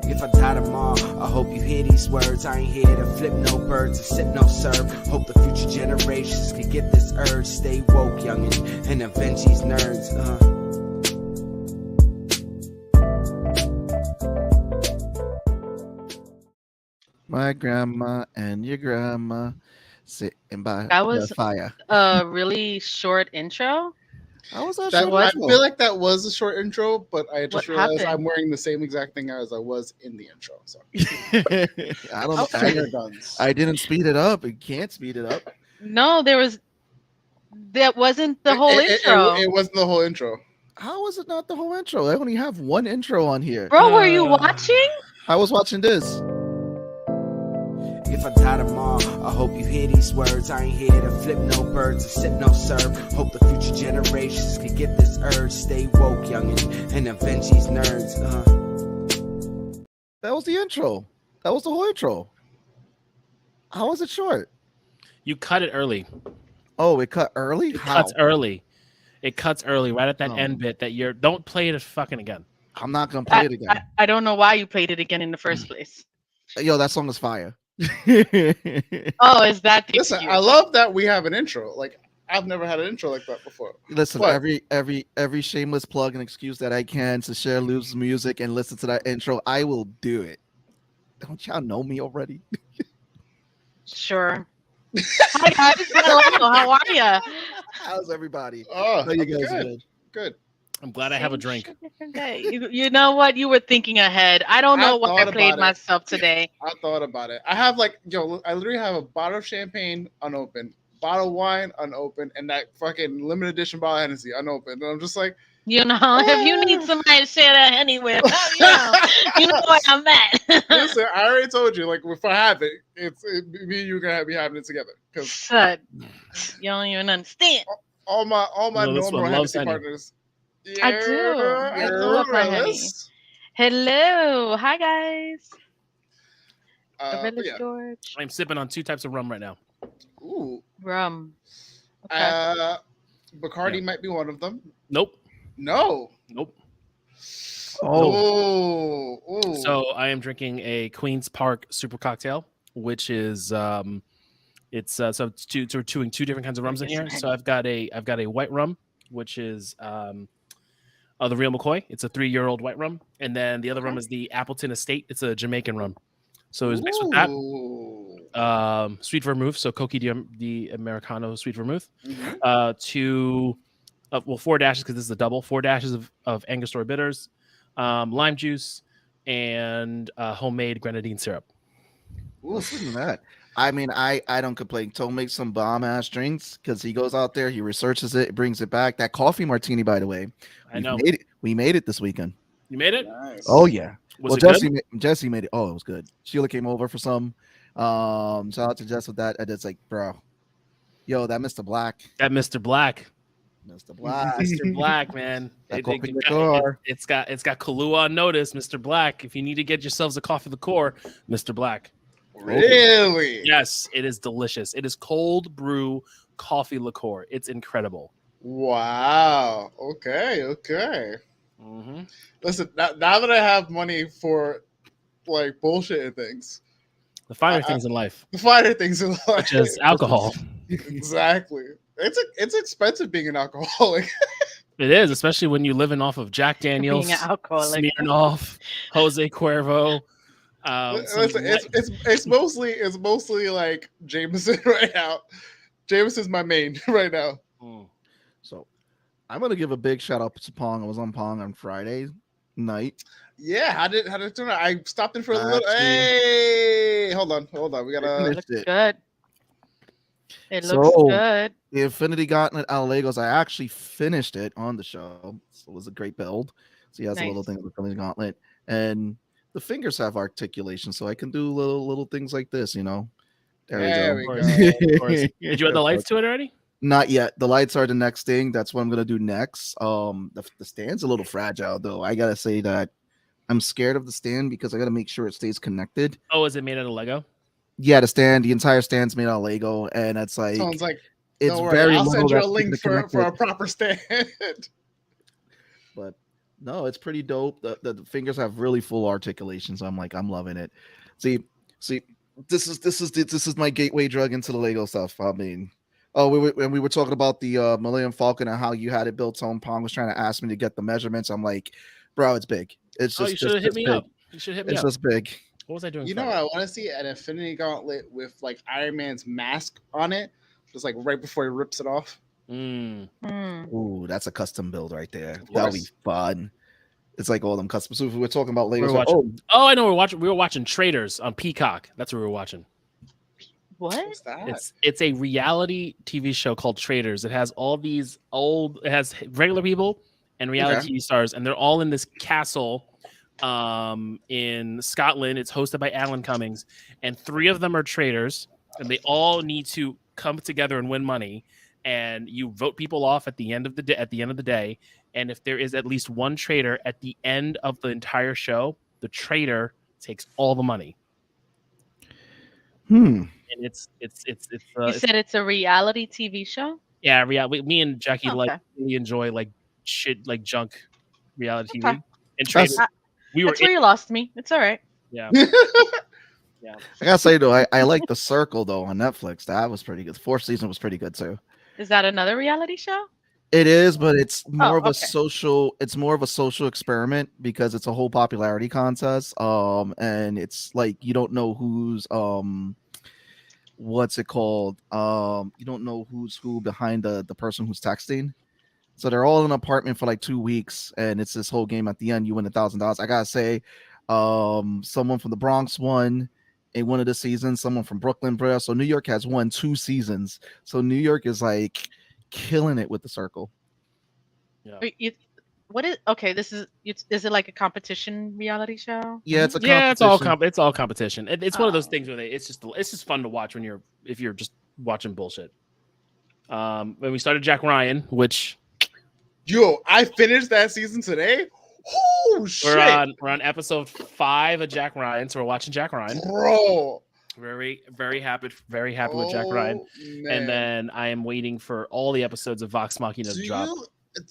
If I die tomorrow, I hope you hear these words. I ain't here to flip no birds or sip no serve. Hope the future generations can get this urge. Stay woke, youngin', and avenge these nerds. My grandma and your grandma sitting by That the was fire. a really short intro. How was that? That, short I intro? feel like that was a short intro, but I What just realized happened? I'm wearing the same exact thing as I was in the intro. So I don't know. Okay. finger guns. I didn't speed it up. It can't speed it up. No, that wasn't the whole intro. It wasn't the whole intro. How is it not the whole intro? I only have one intro on here. Bro, were you watching? I was watching this. If I die tomorrow, I hope you hear these words. I ain't here to flip no birds or sip no serve. Hope the future generations can get this urge. Stay woke, youngin', and avenge these nerds. That was the intro. That was the whole intro. How was it short? You cut it early. Oh, it cut early? It How? cuts early. It cuts early, right at that Oh. end bit that you're. Don't play it fucking again. I'm not going to play it again. I don't know why you played it again in the first place. Yo, that song is fire. Oh, is that the Listen, excuse? I love that we have an intro. Like I've never had an intro like that before. Listen, What? every shameless plug and excuse that I can to share Luke's music and listen to that intro, I will do it. Don't y'all know me already? Sure. Hi guys, hello. How are you? How's everybody? Oh, How you I'm guys good. doing? Good. I'm glad I have a drink. You know what? You were thinking ahead. I don't know why I thought played about it. myself today. I thought about it. I have I literally have a bottle of champagne unopened, bottle of wine unopened, and that fucking limited edition bottle of Hennessy unopened. And I'm just like, You know, if you need somebody to share that anywhere, you know where I'm at. listen, I already told you, like if I have it, me and you are gonna be having it together. Because Shut. You don't even understand. all my No, this normal one loves Hennessy Henny. partners. I do. I do love my Henny. Yes. Hello. Hi, guys. The But Village yeah. George. I'm sipping on 2 types of rum right now. Ooh. Rum. Okay. Bacardi might be one of them. Nope. No. Nope. Oh, Ooh. So I am drinking a Queen's Park Super Cocktail, which is so it's we're doing 2 different kinds of rums in here. So I've got a white rum, which is the Real McCoy. It's a 3-year-old white rum, and then the other rum is the Appleton Estate. It's a Jamaican rum. So it's mixed with that. Sweet vermouth, so Coqui di Americano sweet vermouth. Mm-hmm. 4 dashes because this is a double. 4 dashes of Angostura bitters, lime juice, and homemade grenadine syrup. listen to that. I mean, I don't complain. Toe makes some bomb ass drinks because he goes out there, he researches it, brings it back. That coffee martini, by the way, I know. we made it this weekend. You made it? Nice. Oh yeah. Was it good? Jesse made it. Oh, it was good. Sheila came over for some. Shout out to Jess with that. And it's like, bro, yo, that Mr. Black. That Mr. Black. Mr. Black. Mr. Black, man. That It- coffee it- liqueur. It's got Kahlua on notice, Mr. Black. If you need to get yourselves a coffee liqueur, Mr. Black. Really? Yes, it is delicious. It is cold brew coffee liqueur. It's incredible. Wow. Okay. Mm-hmm. Listen, now that I have money for like bullshit and things, The finer things in life, the finer things in life, such as alcohol. exactly. It's expensive being an alcoholic. It is, especially when you're living off of Jack Daniels, Being an alcoholic. Smirnoff, Jose Cuervo. Listen, it's mostly like Jameson right now. Jameson's my main right now. So I'm gonna give a big shout out to Pong. I was on Pong on Friday night. Yeah, how did it turn out? I stopped in for a little. Actually- Hey, hold on. We It gotta. looks it. good. It looks So- good. The Infinity Gauntlet out of Legos. I actually finished it on the show. So it was a great build. So he has a little Nice. thing with the Infinity Gauntlet. And the fingers have articulation, so I can do little things like this, you know. There we we go. go. Of course. Did you add the lights to it already? Not yet. The lights are the next thing. That's what I'm gonna do next. The stand's a little fragile though. I gotta say that I'm scared of the stand because I gotta make sure it stays connected. Oh, is it made out of Lego? Yeah, the entire stand's made out of Lego, and it's like Sounds like it's don't worry, very I'll little send you a that's link for a connected. proper stand. But No, it's pretty dope. The fingers have really full articulation, so I'm loving it. See, this is my gateway drug into the Lego stuff. I mean, oh, we were talking about the Millennium Falcon and how you had it built. Tom Pong was trying to ask me to get the measurements. I'm like, bro, it's big. It's Oh, just you should have hit me big. up. You should hit me It's up. just big. What was I doing? You know, I want to see an Infinity Gauntlet with like Iron Man's mask on it, just like right before he rips it off. Mm. Ooh, that's a custom build right there. Of That'll be course. fun. It's like all them custom. So if we're talking about Lego. We were watching. Oh, I know. We were watching Traders on Peacock. That's what we were watching. What? What's that? It's a reality TV show called Traders. It has all these old. It has regular people and reality TV stars, and they're all in this castle in Scotland. It's hosted by Alan Cummings, and 3 of them are traders, and they all need to come together and win money. And you vote people off at the end of the day. At the end of the day, and if there is at least one trader at the end of the entire show, the trader takes all the money. And it's You said it's a reality TV show? yeah, me and Jackie Okay. like really enjoy like shit like junk reality Okay. TV. And traders, we were That's where you lost me. It's all right. yeah. I gotta say though, I like The Circle though on Netflix. That was pretty good. The 4th season was pretty good too. Is that another reality show? It is, but it's more of a okay. social. It's more of a social experiment because it's a whole popularity contest. And it's like you don't know who's what's it called? You don't know who's who behind the person who's texting. So they're all in an apartment for like 2 weeks, and it's this whole game. At the end, you win $1,000. I gotta say, someone from the Bronx won in one of the seasons. Someone from Brooklyn, bro. So New York has won 2 seasons. So New York is like killing it with The Circle. Yeah. What is okay? Is it like a competition reality show? Yeah, it's a Yeah, competition. it's all competition. It's one of those things where it's just fun to watch if you're just watching bullshit. When we started Jack Ryan, which Yo, I finished that season today. Oh shit! we're on episode 5 of Jack Ryan, so we're watching Jack Ryan. Bro, Very happy with Jack Ryan. man. And then I am waiting for all the episodes of Vox Machina to drop.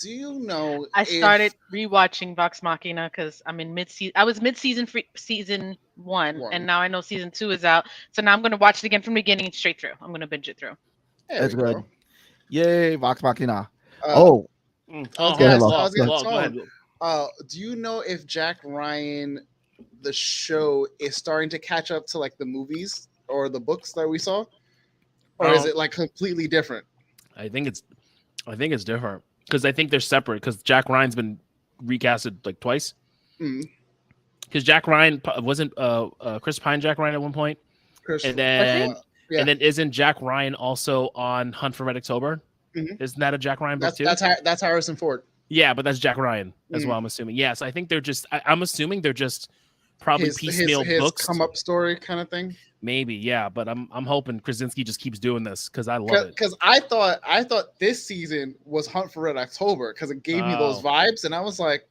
Do you know? I started rewatching Vox Machina because I'm in mid-season. I was mid-season for season 1, and now I know season 2 is out. So now I'm going to watch it again from the beginning straight through. I'm going to binge it through. That's good. Yay, Vox Machina. Oh, go ahead. Do you know if Jack Ryan, the show, is starting to catch up to like the movies or the books that we saw, or is it like completely different? I think it's different because I think they're separate because Jack Ryan's been recasted like twice. Because Jack Ryan wasn't Chris Pine and one point, and then isn't Jack Ryan also on Hunt for Red October? Isn't that a Jack Ryan book too? That's Harrison Ford. Yeah, but that's Jack Ryan as well. I'm assuming. Yes, I think they're just. I'm assuming they're just probably piecemeal his books, come up story kind of thing. Maybe, yeah. But I'm hoping Krasinski just keeps doing this because I love it. Because I thought this season was Hunt for Red October because it gave me those vibes, and I was like,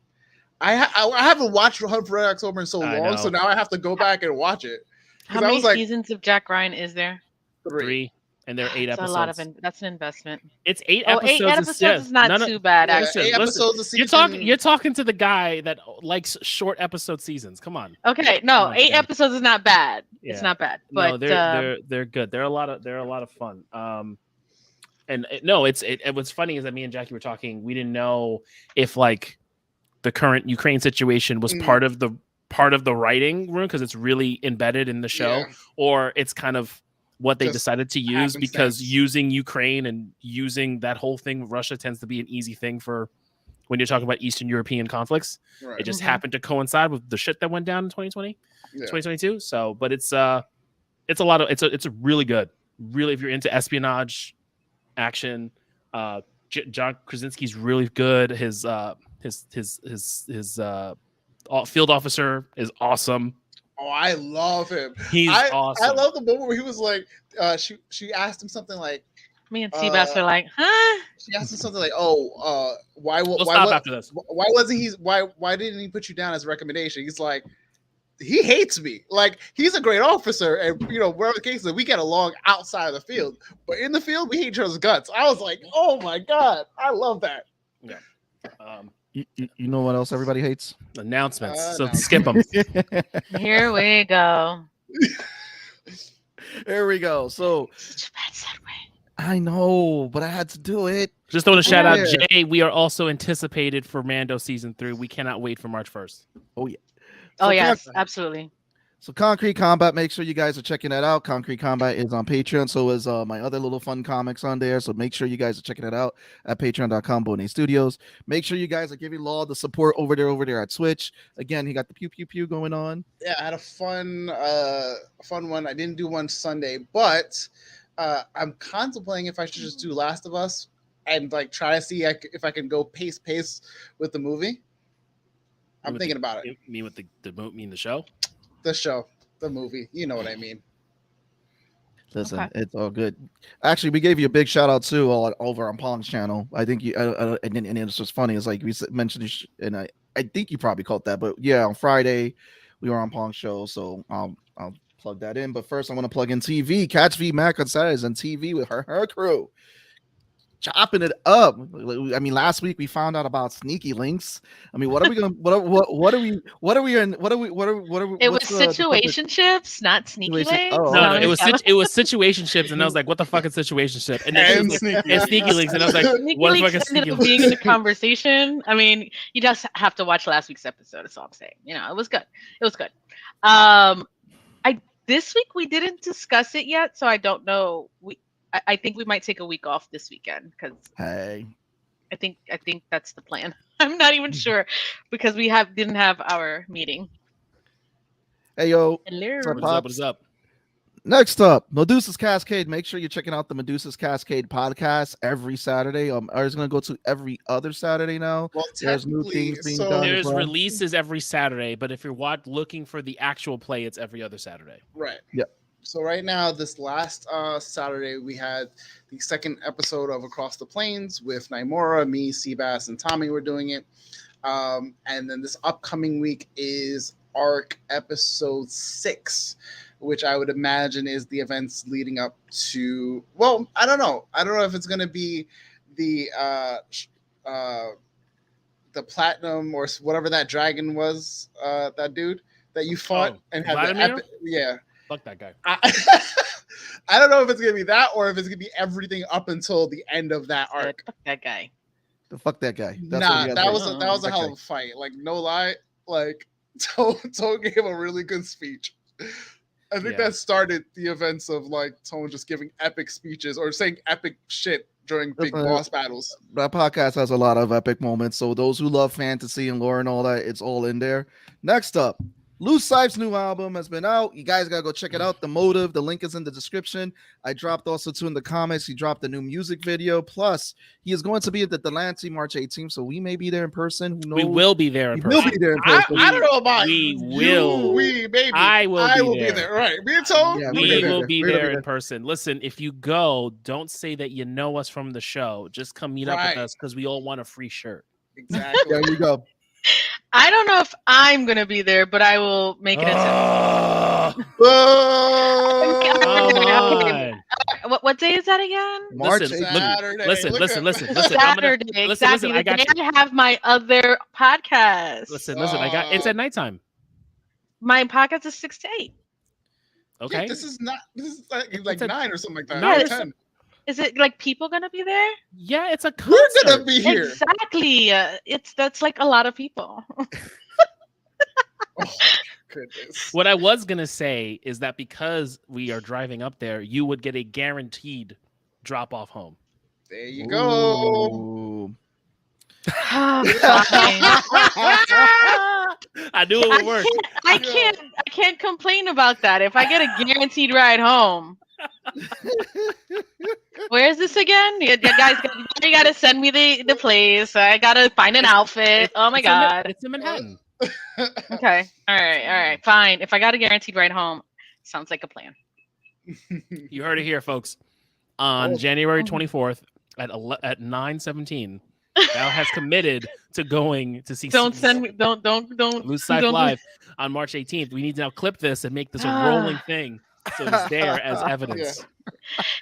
I haven't watched Hunt for Red October in so long, so now I have to go back and watch it. How many seasons of Jack Ryan is there? 3. And there are 8 episodes. A lot of that's an investment. It's 8 episodes. 8 episodes is not too bad. Actually, 8 episodes a season. You're talking to the guy that likes short episode seasons. Come on. Okay, no, 8 episodes is not bad. Yeah. It's not bad. But no, they're good. They're a lot of fun. And what's funny is that me and Jackie were talking. We didn't know if like the current Ukraine situation was part of the writing room because it's really embedded in the show, or it's kind of what they decided to use because using Ukraine and using that whole thing with Russia tends to be an easy thing for when you're talking about Eastern European conflicts. Right. It just happened to coincide with the shit that went down in 2022. So, but it's a really good, really, if you're into espionage action, John Krasinski's really good. His field officer is awesome. Oh, I love him. He's awesome. I love the moment where he was like, she asked him something like, me and Seabass are like, huh? She asked him something like, why didn't he put you down as a recommendation? He's like, he hates me. Like, he's a great officer, and whatever the case is, we get along outside of the field, but in the field, we hate each other's guts. I was like, oh my god, I love that. Yeah. You know what else everybody hates? Announcements. So skip them. Here we go. Here we go. So Such a bad segue. I know, but I had to do it. Just want to shout out Yeah. Jay. We are also anticipated for Mando season 3. We cannot wait for March 1st. Oh yeah. Oh So yes, absolutely. So Concrete Combat, make sure you guys are checking that out. Concrete Combat is on Patreon. So is my other little fun comics on there. So make sure you guys are checking it out at patreon.com, Bonet Studios. Make sure you guys are giving Law the support over there at Twitch. Again, he got the pew pew pew going on. Yeah, I had a fun one. I didn't do one Sunday, but I'm contemplating if I should just do Last of Us and like try to see if I can go pace with the movie. I'm thinking about it. You mean with the show? The show, the movie, you know what I mean. Listen, Okay. It's all good. Actually, we gave you a big shout out too over on Pong's channel. I think you and it's just funny. It's like we mentioned this, and I think you probably caught that. But yeah, on Friday we were on Pong's show, so I'll plug that in. But first, I want to plug in TV. Catch Vmac on Saturdays on TV with her crew. Chopping it up. I mean, last week we found out about sneaky links. I mean, what are we gonna? What are we? It was situationships, not sneaky links. Oh, No, it was situationships, and I was like, "What the fuck is situationship?" And then sneaky links, and I was like, "What the fuck is sneaky links?" Being in the conversation. I mean, you just have to watch last week's episode. That's all I'm saying. You know, it was good. It was good. This week we didn't discuss it yet, so I don't know. I think we might take a week off this weekend because hey, I think that's the plan. I'm not even sure because we didn't have our meeting. Hey yo, Hello. What is up? next up, Medusa's Cascade. Make sure you're checking out the Medusa's Cascade podcast every Saturday. Ours going to go to every other Saturday now. Well, There's new things being done. There's as well. releases every Saturday, but if you're looking for the actual play, it's every other Saturday. Right. Yep. So right now, this last Saturday, we had the second episode of Across the Plains with Naimura, me, Seabass, and Tommy were doing it. And then this upcoming week is ARC episode 6, which I would imagine is the events leading up to, well, I don't know. I don't know if it's going to be the platinum or whatever that dragon was, that dude that you fought and had the epic, yeah. Fuck that guy. I don't know if it's gonna be that or if it's gonna be everything up until the end of that arc. Fuck that guy. Fuck that guy. That was a hell of a fight. Like no lie, like Tone gave a really good speech. I think that started the events of like Tone just giving epic speeches or saying epic shit during big boss battles. That podcast has a lot of epic moments. So those who love fantasy and lore and all that, it's all in there. Next up, Loose Cyphs' new album has been out. You guys gotta go check it out. The Motive, the link is in the description. I dropped also too in the comments. He dropped a new music video. Plus, he is going to be at the Delancey March 18th, so we may be there in person. Who knows? We will be there in person. We'll be there in person. I don't know about we you. will. We maybe. I will be there. Right. Me and Tone. Yeah, We will be there in there. person. Listen, if you go, don't say that you know us from the show. Just come meet up with us because we all want a free shirt. Exactly. There you go. I don't know if I'm gonna be there, but I will make it. What day is that again? March Listen, 18th. Saturday. Listen. Saturday. Exactly. I got the you. day I have my other podcast. Listen. I got. It's at nighttime. My podcast is 6 to 8. Okay. Yeah, this is like 9 or something like that. No, Or it's- 10. Is it like people gonna be there? Yeah, it's a concert. We're gonna be here. Exactly. That's like a lot of people. Oh, goodness. What I was gonna say is that because we are driving up there, you would get a guaranteed drop off home. There you go. Ooh. Fine. I knew it would work. I can't complain about that. If I get a guaranteed ride home. Where is this again? You guys gotta send me the place. I gotta find an outfit. Oh my god. It's in Manhattan. Okay. All right. Fine. If I got a guaranteed ride home, sounds like a plan. You heard it here, folks. On January 24th at 9:17, Al has committed to going to see. Don't send me. Don't. Loose Cyph Live on March 18th. We need to now clip this and make this a rolling thing, so it's there as evidence.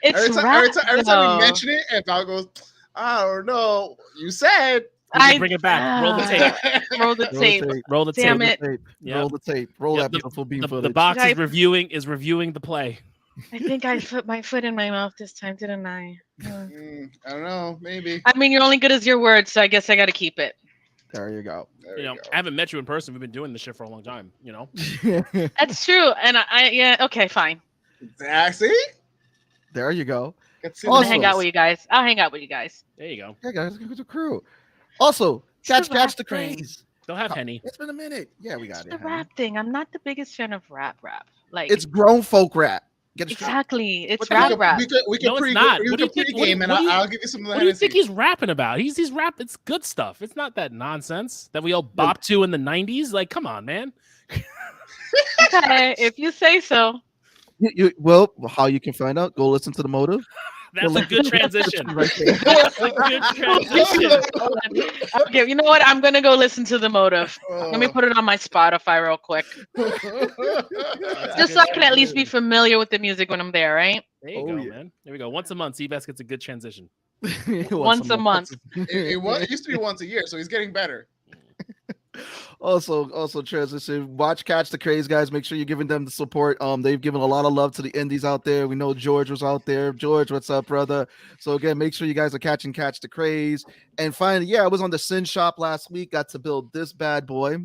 It's every time we mention it, and Val goes, I don't know. You said. can bring it back. Roll the tape. Roll the tape. Roll the Damn tape. it. Yep. Roll the tape. Roll Yep, that beautiful beam The footage. box is reviewing the play. I think I put my foot in my mouth this time, didn't I? I don't know. Maybe. I mean, you're only good as your word, so I guess I got to keep it. There you go. I haven't met you in person. We've been doing this shit for a long time. That's true, and I okay, fine. See? There you go. I'm gonna hang out with you guys. I'll hang out with you guys. There you go. Yeah, guys, it's a crew. Also, catch the craze. They'll have Henny. It's been a minute. Yeah, we got The it. rap thing. I'm not the biggest fan of rap. Like It's grown folk rap. Get it straight. exactly. It's We rap. can No, it's not. We can pregame, and I'll give you some of the What do you think Hennessy. he's rapping about? He's rap. It's good stuff. It's not that nonsense that we all bopped to in the 90s. Like, come on, man. Okay, if you say so. Well, how you can find out? Go listen to the motive. That's a good transition. Right there. That's a good transition. Okay, you know what? I'm gonna go listen to the motive. Let me put it on my Spotify real quick, just so I can at least be familiar with the music when I'm there, right? There you go, man. There we go. Once a month, Seabass gets a good transition. Once a month. It used to be once a year, so he's getting better. Also transition. Watch Catch the Craze, guys. Make sure you're giving them the support. They've given a lot of love to the indies out there. We know George was out there. George, what's up, brother? So again, make sure you guys are catching Catch the Craze. And finally, I was on the Sin Shop last week. Got to build this bad boy.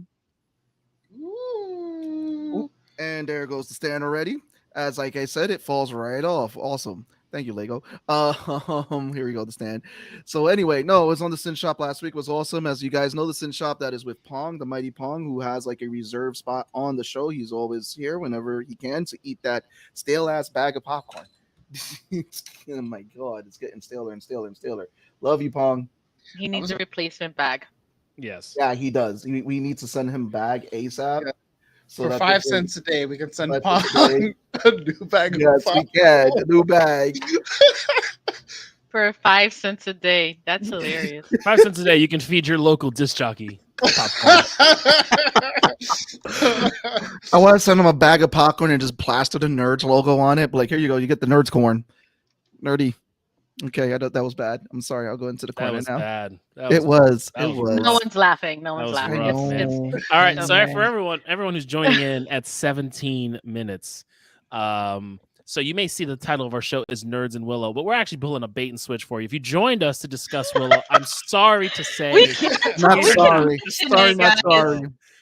Ooh. And there goes the stand already. As like I said, it falls right off. Awesome. Thank you, Lego. Here we go, the stand. So anyway, no, it was on the Sin Shop last week. It was awesome. As you guys know, the Sin Shop that is with Pong, the Mighty Pong, who has like a reserved spot on the show. He's always here whenever he can to eat that stale ass bag of popcorn. Oh my god, it's getting staler and staler and staler. Love you, Pong. He needs a replacement bag. Yes. Yeah, he does. We need to send him a bag ASAP. Yeah. So for 5 cents a day, we can send 5 Pong cents a day. a new bag. Yes, we can. A new bag. For 5 cents a day. That's hilarious. 5 cents a day, you can feed your local disc jockey popcorn. I want to send him a bag of popcorn and just plaster the Nerds logo on it. But like, here you go. You get the Nerds corn. Nerdy. Okay, I thought that was bad. I'm sorry. I'll go into the That corner was now. bad. It was. that was No one's laughing. No one's laughing. rough. It's All right, so sorry bad. for everyone who's joining in at 17 minutes. So you may see the title of our show is Nerds and Willow, but we're actually pulling a bait and switch for you. If you joined us to discuss Willow, I'm sorry to say, We can't Not talk sorry. shit, Sorry, not guys. sorry.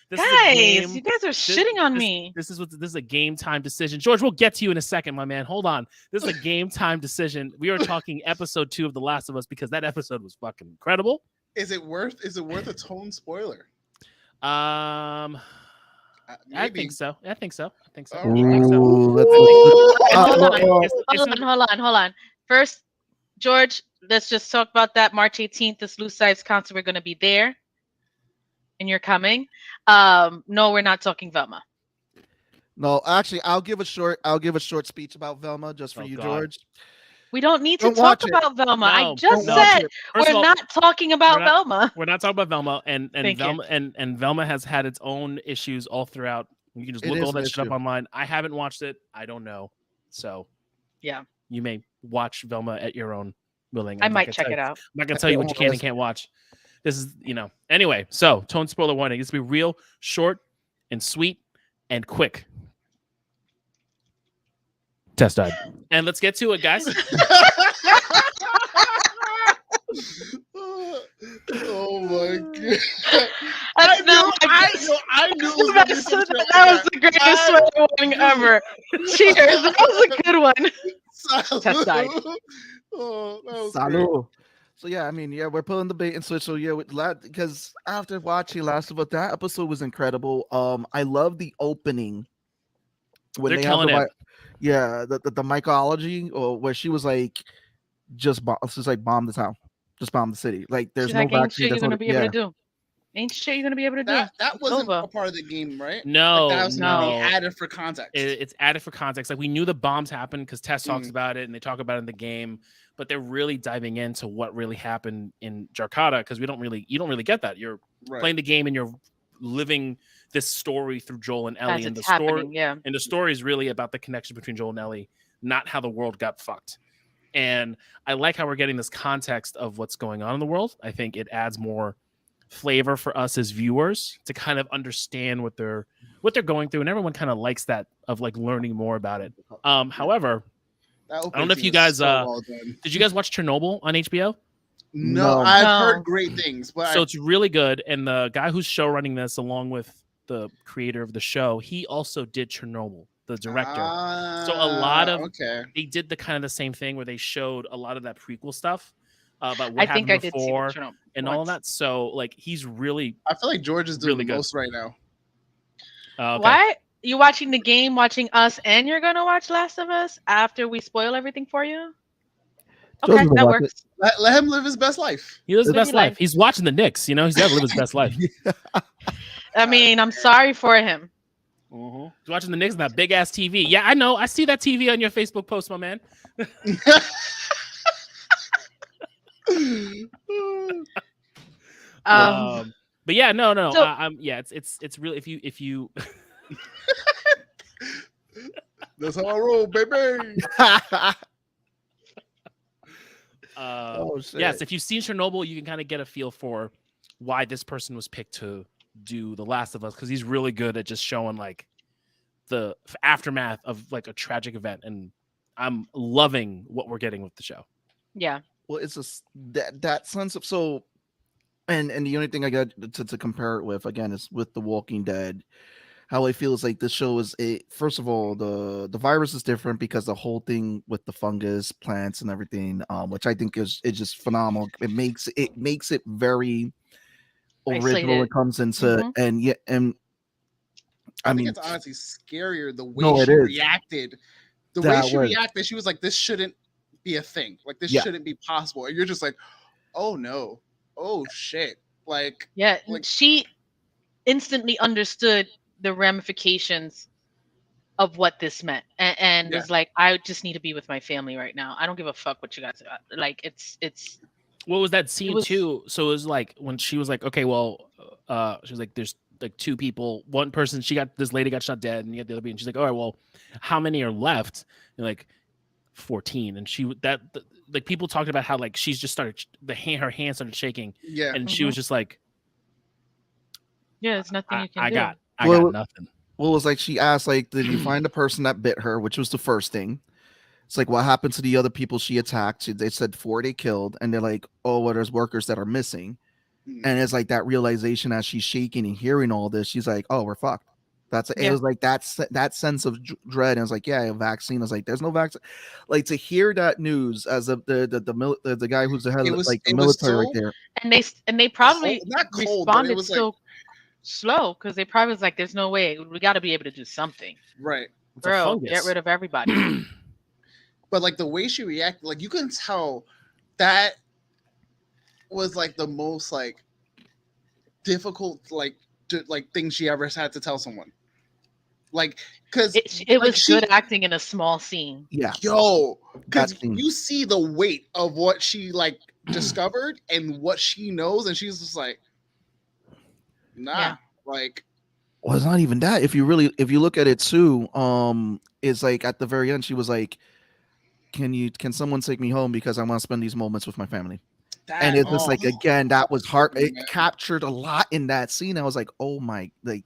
this is a Guys, game. you guys are shitting on me. This is a game time decision. George, we'll get to you in a second, my man. Hold on. This is a game time decision. We are talking episode 2 of The Last of Us because that episode was fucking incredible. Is it worth a tone spoiler? I think so. I think so. Ooh, let's Hold on. First, George, let's just talk about that March 18th, this Loose Sides concert. We're going to be there, and you're coming. No, we're not talking Velma. No, actually, I'll give a short speech about Velma just for you, God. George. We don't need to Don't talk watch it. about Velma. I No, just no. said First of we're all, not talking about Velma. We're not talking about Velma, and Thank you. Velma and Velma has had its own issues all throughout. You can just It look is all that an shit up issue. online. I haven't watched it. I don't know. So Yeah. you may watch Velma at your own willing. I I'm not might gonna check tell it you- out. I'm not gonna tell you what you can and can't watch. This is, Anyway, so tone spoiler warning. This will be real, short, and sweet, and quick. Test died. And let's get to it, guys. Oh my god! I knew it was gonna be that was the greatest spoiler warning ever. Cheers. That was a good one. Test died. Oh, that was Salud. So yeah, I mean, yeah, we're pulling the bait and switch. So yeah, because after watching Last of Us, that episode was incredible. I love the opening when They're they have killing the, it. yeah, the mycology, or where she was like, bomb the town, just bomb the city. Like there's She's no like, ain't vaccine. shit you're There's gonna no, be able to do. Ain't shit you're gonna be able to do. That wasn't over. a part of the game, right? No, Like, that was no. added for context. It's added for context. Like we knew the bombs happened because Tess talks Mm. about it and they talk about it in the game, but they're really diving into what really happened in Jarkata because you don't really get that. You're Right. playing the game and you're living this story through Joel and Ellie, As and it's the story happening, yeah. and the story is really about the connection between Joel and Ellie, not how the world got fucked. And I like how we're getting this context of what's going on in the world. I think it adds more flavor for us as viewers to kind of understand what they're going through, and everyone kind of likes that of like learning more about it. However, I don't know if you guys did you guys watch Chernobyl on HBO? No, I've heard great things, but so it's really good. And the guy who's show running this, along with the creator of the show, he also did Chernobyl, the director. So a lot of they did the kind of the same thing where they showed a lot of that prequel stuff about what happened before and all of that. So like he's really, I feel like George is doing the most right now. Okay. Why you watching the game, watching us, and you're gonna watch Last of Us after we spoil everything for you? Okay, that works. Let him live his best life. He lives his best life. He's watching the Knicks. You know, he's got to live his best life. I mean, I'm sorry for him. He's watching the Knicks on that big ass TV. Yeah, I know. I see that TV on your Facebook post, my man. But yeah, no. So, yeah, it's really if you. That's how I roll, baby. Yes, if you've seen Chernobyl, you can kind of get a feel for why this person was picked to do The Last of Us, because he's really good at just showing like the aftermath of like a tragic event, and I'm loving what we're getting with the show. Yeah. Well, it's just that sense of and the only thing I got to compare it with again is with The Walking Dead. How I feel is like this show is first of all, the virus is different because the whole thing with the fungus, plants, and everything, which I think is just phenomenal. It makes it very original. It comes into and I mean, it's honestly scarier the way she reacted. The way she reacted, she was like, "This shouldn't be a thing. Like this shouldn't be possible." And you're just like, "Oh no, oh shit!" Like she instantly understood the ramifications of what this meant, and was like, I just need to be with my family right now. I don't give a fuck what you guys are. Like it's what was that scene too? So it was like when she was like, okay, well, she was like, there's like two people, one person, this lady got shot dead, and you got the other, and she's like, all right, well, how many are left? And like 14, and like people talked about how like she's just started her hand started shaking, and she was just like, there's nothing you can do. I got nothing. Well, it was like she asked, like, did you find the person that bit her, which was the first thing. It's like, what happened to the other people she attacked? They said 4 they killed, and they're like, oh, well, there's workers that are missing. And it's like that realization as she's shaking and hearing all this, she's like, oh, we're fucked. It was like that sense of dread. And I was like, yeah, a vaccine. I was like, there's no vaccine. Like to hear that news as the guy who's the head of like the military right there. And they probably responded so slow because they probably was like, there's no way, we got to be able to do something, right, bro, get rid of everybody. But like the way she reacted, like you can tell that was like the most like difficult like thing she ever had to tell someone, like because it was good acting in a small scene. Because you see the weight of what she like discovered and what she knows, and she's just like, like, well, it's not even that. If you look at it too, it's like at the very end she was like, can someone take me home because I want to spend these moments with my family. And it's just like, again, that was hard. It captured a lot in that scene. I was like, oh my, like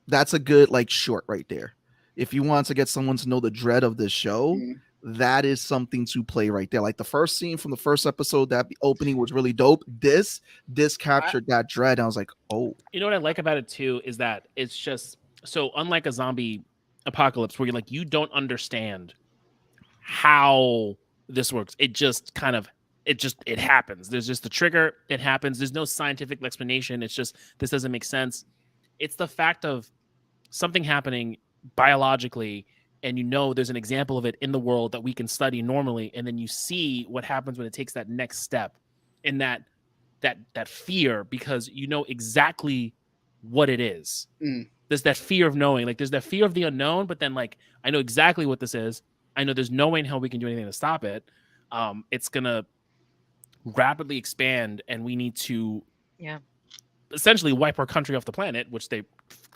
that's a good like short right there. If you want to get someone to know the dread of this show, that is something to play right there. Like the first scene from the first episode, that opening was really dope. This captured that dread. I was like, oh. You know what I like about it too is that it's just so unlike a zombie apocalypse where you're like, you don't understand how this works. It just kind of it happens. There's just the trigger. It happens. There's no scientific explanation. It's just this doesn't make sense. It's the fact of something happening biologically, and you know there's an example of it in the world that we can study normally, and then you see what happens when it takes that next step, and that fear, because you know exactly what it is. There's that fear of knowing, like there's that fear of the unknown, but then like I know exactly what this is. I know there's no way in hell we can do anything to stop it. It's gonna rapidly expand, and we need to essentially wipe our country off the planet, which they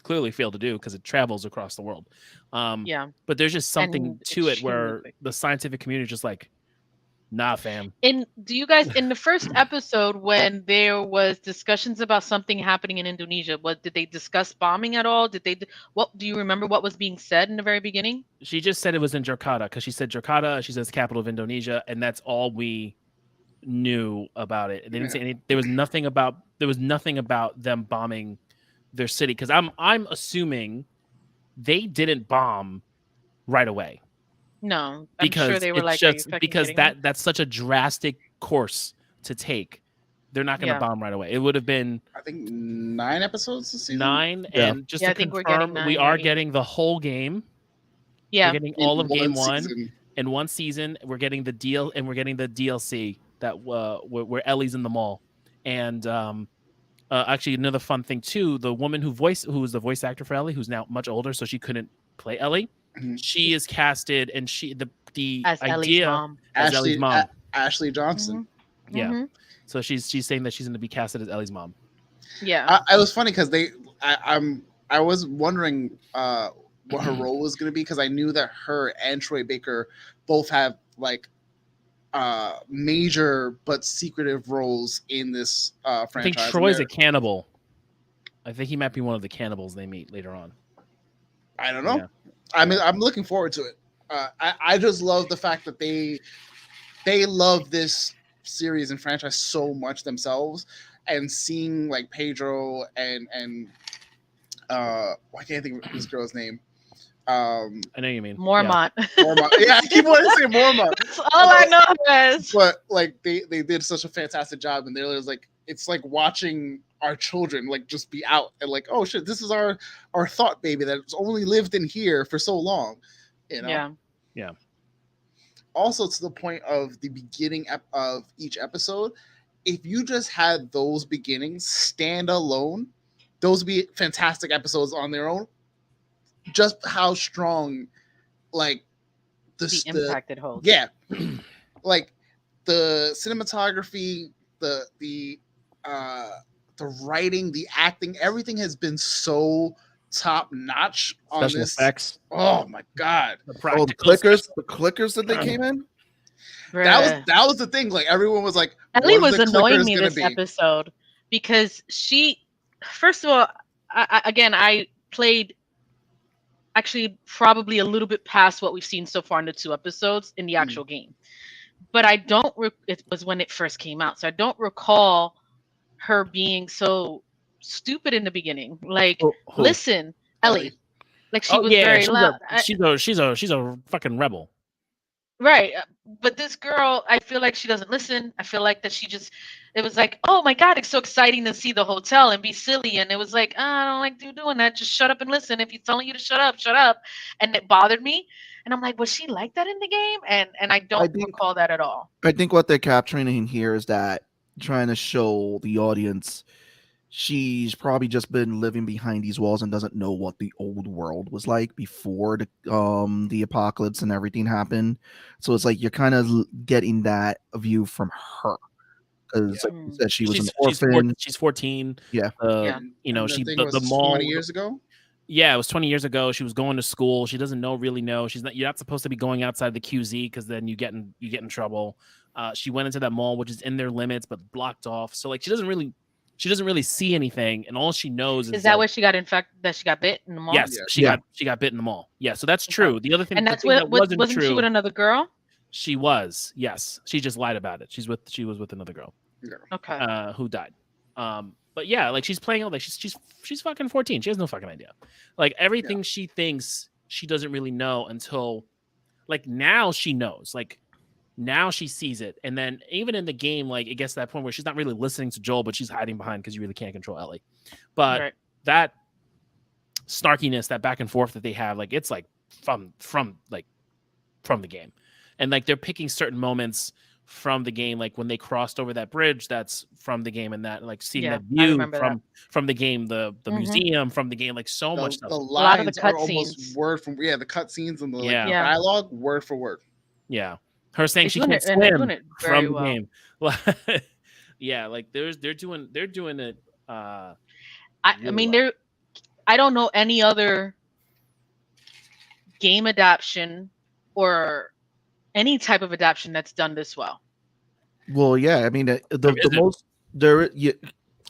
clearly fail to do because it travels across the world. But there's just something to it where the scientific community is just like, Nah, fam. Do you guys in the first episode when there was discussions about something happening in Indonesia? Did they discuss bombing at all? What do you remember? What was being said in the very beginning? She just said it was in Jakarta because she said Jakarta. She says capital of Indonesia, and that's all we knew about it. They didn't say anything. There was nothing about them bombing their city because I'm assuming they didn't bomb right away. No, because I'm sure they were like, because that's such a drastic course to take. They're not going to bomb right away. It would have been, I think, 9 episodes this season. 9, and just to confirm, we are getting the whole game. Yeah, we're getting all of game 1 season. in one season. We're getting the DLC that where Ellie's in the mall, and actually another fun thing too. The woman who was the voice actor for Ellie, who's now much older, so she couldn't play Ellie. She is casted, and the as idea Ellie's mom. as Ellie's mom, Ashley Johnson. Mm-hmm. Yeah. Mm-hmm. So she's saying that she's going to be casted as Ellie's mom. Yeah. I was funny because I was wondering what her role was going to be because I knew that her and Troy Baker both have like major but secretive roles in this franchise. I think Troy's a cannibal. I think he might be one of the cannibals they meet later on. I don't know. Yeah. I mean, I'm looking forward to it. I just love the fact that they love this series and franchise so much themselves, and seeing like Pedro and I can't think of this girl's name. I know you mean Mormont. Yeah, Mormont. Yeah, I keep wanting to say Mormont. That's all I know is. But like they did such a fantastic job, and they're like, it's like watching our children like just be out and like, oh shit, this is our thought baby that's only lived in here for so long, you know. Yeah. Also, to the point of the beginning of each episode, if you just had those beginnings stand alone, those would be fantastic episodes on their own. Just how strong, like the impact it holds. Yeah, like the cinematography, the writing, the acting, everything has been so top notch on Special this. Effects. Oh my god! The clickers that they came in. Bruh. That was the thing. Like everyone was like, Ellie was annoying me this episode because first of all, I played actually probably a little bit past what we've seen so far in the 2 episodes in the actual game, but I don't. It was when it first came out, so I don't recall her being so stupid in the beginning. Like, listen, Ellie. Like she was very loud. She's a fucking rebel. Right. But this girl, I feel like she doesn't listen. I feel like that it was like, oh my God, it's so exciting to see the hotel and be silly. And it was like, I don't like you doing that. Just shut up and listen. If he's telling you to shut up, shut up. And it bothered me. And I'm like, was she like that in the game? And I don't recall that at all. I think what they're capturing in here is that trying to show the audience she's probably just been living behind these walls and doesn't know what the old world was like before the apocalypse and everything happened. So it's like you're kind of getting that view from her because like you said, she was an orphan. She's 14. Yeah. You know, the mall 20 years ago. Yeah, it was 20 years ago. She was going to school. She doesn't really know. You're not supposed to be going outside the QZ because then you get in trouble. She went into that mall, which is in their limits but blocked off. So like she doesn't really see anything, and all she knows is that where she got infected? That she got bit in the mall? Yes, she got bit in the mall. Yeah, so that's true. The other thing, and wasn't true, she with another girl? She was. Yes, she just lied about it. She was with another girl. Okay. Who died? But yeah, like she's playing out like she's fucking 14. She has no fucking idea. Like everything she thinks she doesn't really know until like now she knows. Like now she sees it. And then even in the game, like it gets to that point where she's not really listening to Joel, but she's hiding behind because you really can't control Ellie. But that snarkiness, that back and forth that they have, like it's like from the game. And like they're picking certain moments from the game, like when they crossed over that bridge, that's from the game, and that like seeing that view from the game, the museum from the game, like so much stuff. The lines are almost word from the cut scenes and the dialogue word for word. Yeah, her saying she can't swim from the game. Yeah, like they're doing it. I mean, I don't know any other game adaptation or any type of adaptation that's done this well. Well, yeah, I mean the most there. Yeah,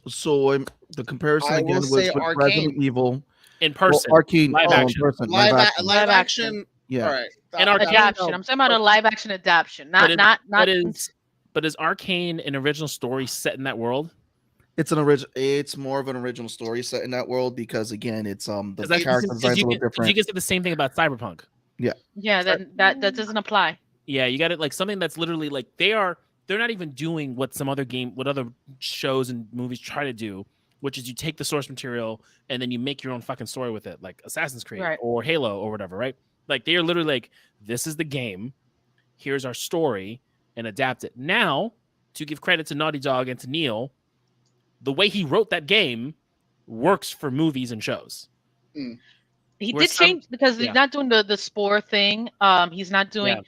so the comparison I again will was say with Arcane. Resident Evil in person, Arcane live in action. person, Live Live action. action. Yeah, All right. And Arcane, Adaptation. I'm talking about a live action adaptation, not. But is Arcane an original story set in that world? it's an original. It's more of an original story set in that world because again, it's the Like, character designs a little different. You can say the same thing about Cyberpunk. Yeah, that doesn't apply. Yeah, you got it. Like something that's literally like they're not even doing what other shows and movies try to do, which is you take the source material and then you make your own fucking story with it, like Assassin's Creed or Halo or whatever, right? Like they are literally like, this is the game, here's our story, and adapt it. Now, to give credit to Naughty Dog and to Neil, the way he wrote that game works for movies and shows. He did change because he's not doing the spore thing. He's not doing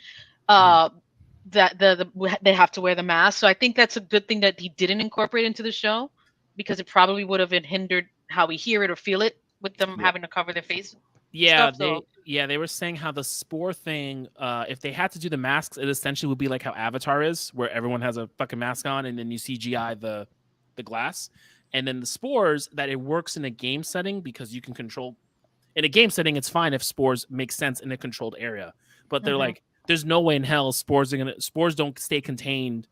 they have to wear the mask. So I think that's a good thing that he didn't incorporate into the show, because it probably would have hindered how we hear it or feel it with them having to cover their face. Yeah, they were saying how the spore thing, if they had to do the masks, it essentially would be like how Avatar is, where everyone has a fucking mask on and then you CGI the glass. And then the spores, that it works in a game setting because you can control. In a game setting, it's fine if spores make sense in a controlled area. But they're like, there's no way in hell spores don't stay contained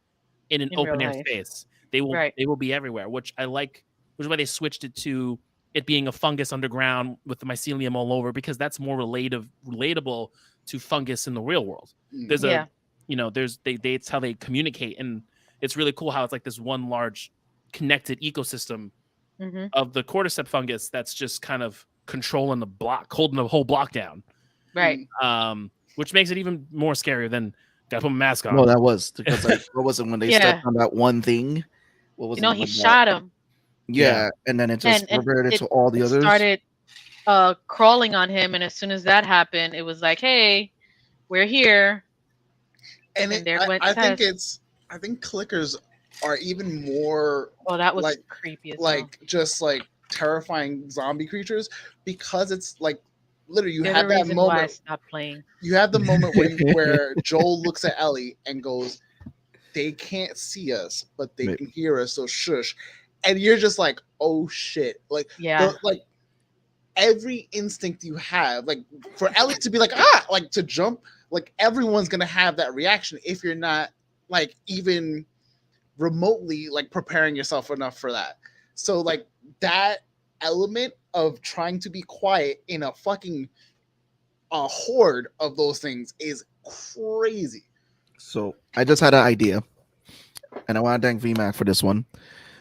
in an open air space. They will be everywhere, which I like, which is why they switched it to it being a fungus underground with the mycelium all over, because that's more relatable to fungus in the real world. There's it's how they communicate, and it's really cool how it's like this one large connected ecosystem of the cordyceps fungus that's just kind of controlling the block, holding the whole block down. Right. Which makes it even more scarier than gotta put a mask on. No, that was because what was it when they stepped on that one thing? What was he shot him. Yeah, and then it just reverted to all the others. Started crawling on him, and as soon as that happened, it was like, "Hey, we're here." And I think clickers are even more. Oh, that was creepy. Just like terrifying zombie creatures, because it's like literally you have that moment. Why I stopped playing. You have the moment where Joel looks at Ellie and goes, "They can't see us, but they can hear us, so shush." And you're just like, "Oh shit!" Like, every instinct you have, like for Ellie to be like, like to jump, like everyone's gonna have that reaction if you're not like even remotely like preparing yourself enough for that. So like that element of trying to be quiet in a fucking horde of those things is crazy. So I just had an idea, and I want to thank Vmac for this one.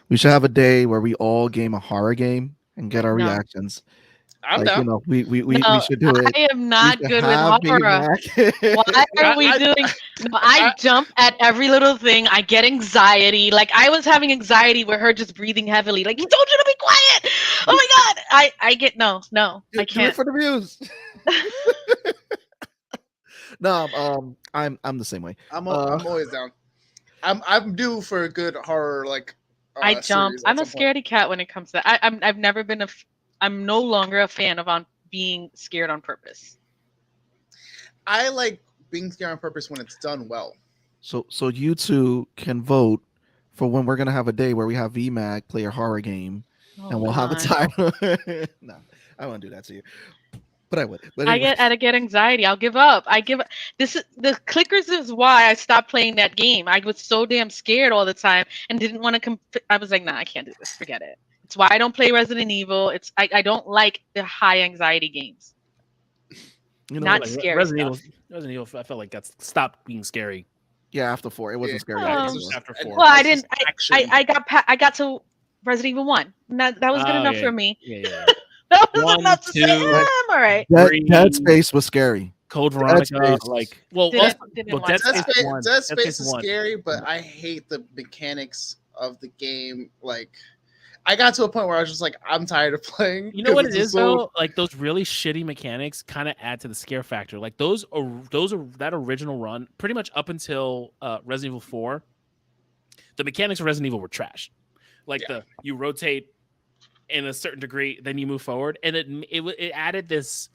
We should have a day where we all game a horror game and get our reactions. I'm down. We should do it. I am not good with horror. Why are we doing? No, I jump at every little thing. I get anxiety. Like I was having anxiety with her just breathing heavily. Like, he told you to be quiet. Oh my god! I get no. I can't. Do it for the views. No, I'm the same way. I'm always down. I'm due for a good horror like. I jump. I'm a scaredy cat when it comes to that. I've never been I'm no longer a fan of being scared on purpose. I like being scared on purpose when it's done well. So you two can vote for when we're gonna have a day where we have VMAC play a horror game, and we'll have a time. No, I won't do that to you, but I would. But anyway. I get anxiety. I'll give up. The clickers is why I stopped playing that game. I was so damn scared all the time and didn't want to. I was like, nah, I can't do this. Forget it. It's why I don't play Resident Evil. I don't like the high anxiety games. Not scary. Resident Evil. I felt like that stopped being scary. Yeah, after 4, it wasn't scary. After 4. Well, I didn't. I got to Resident Evil 1. That was good enough for me. Yeah. That was enough to say, I'm all right. Dead Space was scary. Code Veronica, Dead Space is scary, but I hate the mechanics of the game. Like, I got to a point where I was just like, I'm tired of playing. You know what it is though? Like those really shitty mechanics kind of add to the scare factor. Like those are that original run, pretty much up until Resident Evil 4. The mechanics of Resident Evil were trash. Like you rotate in a certain degree, then you move forward, and it added this.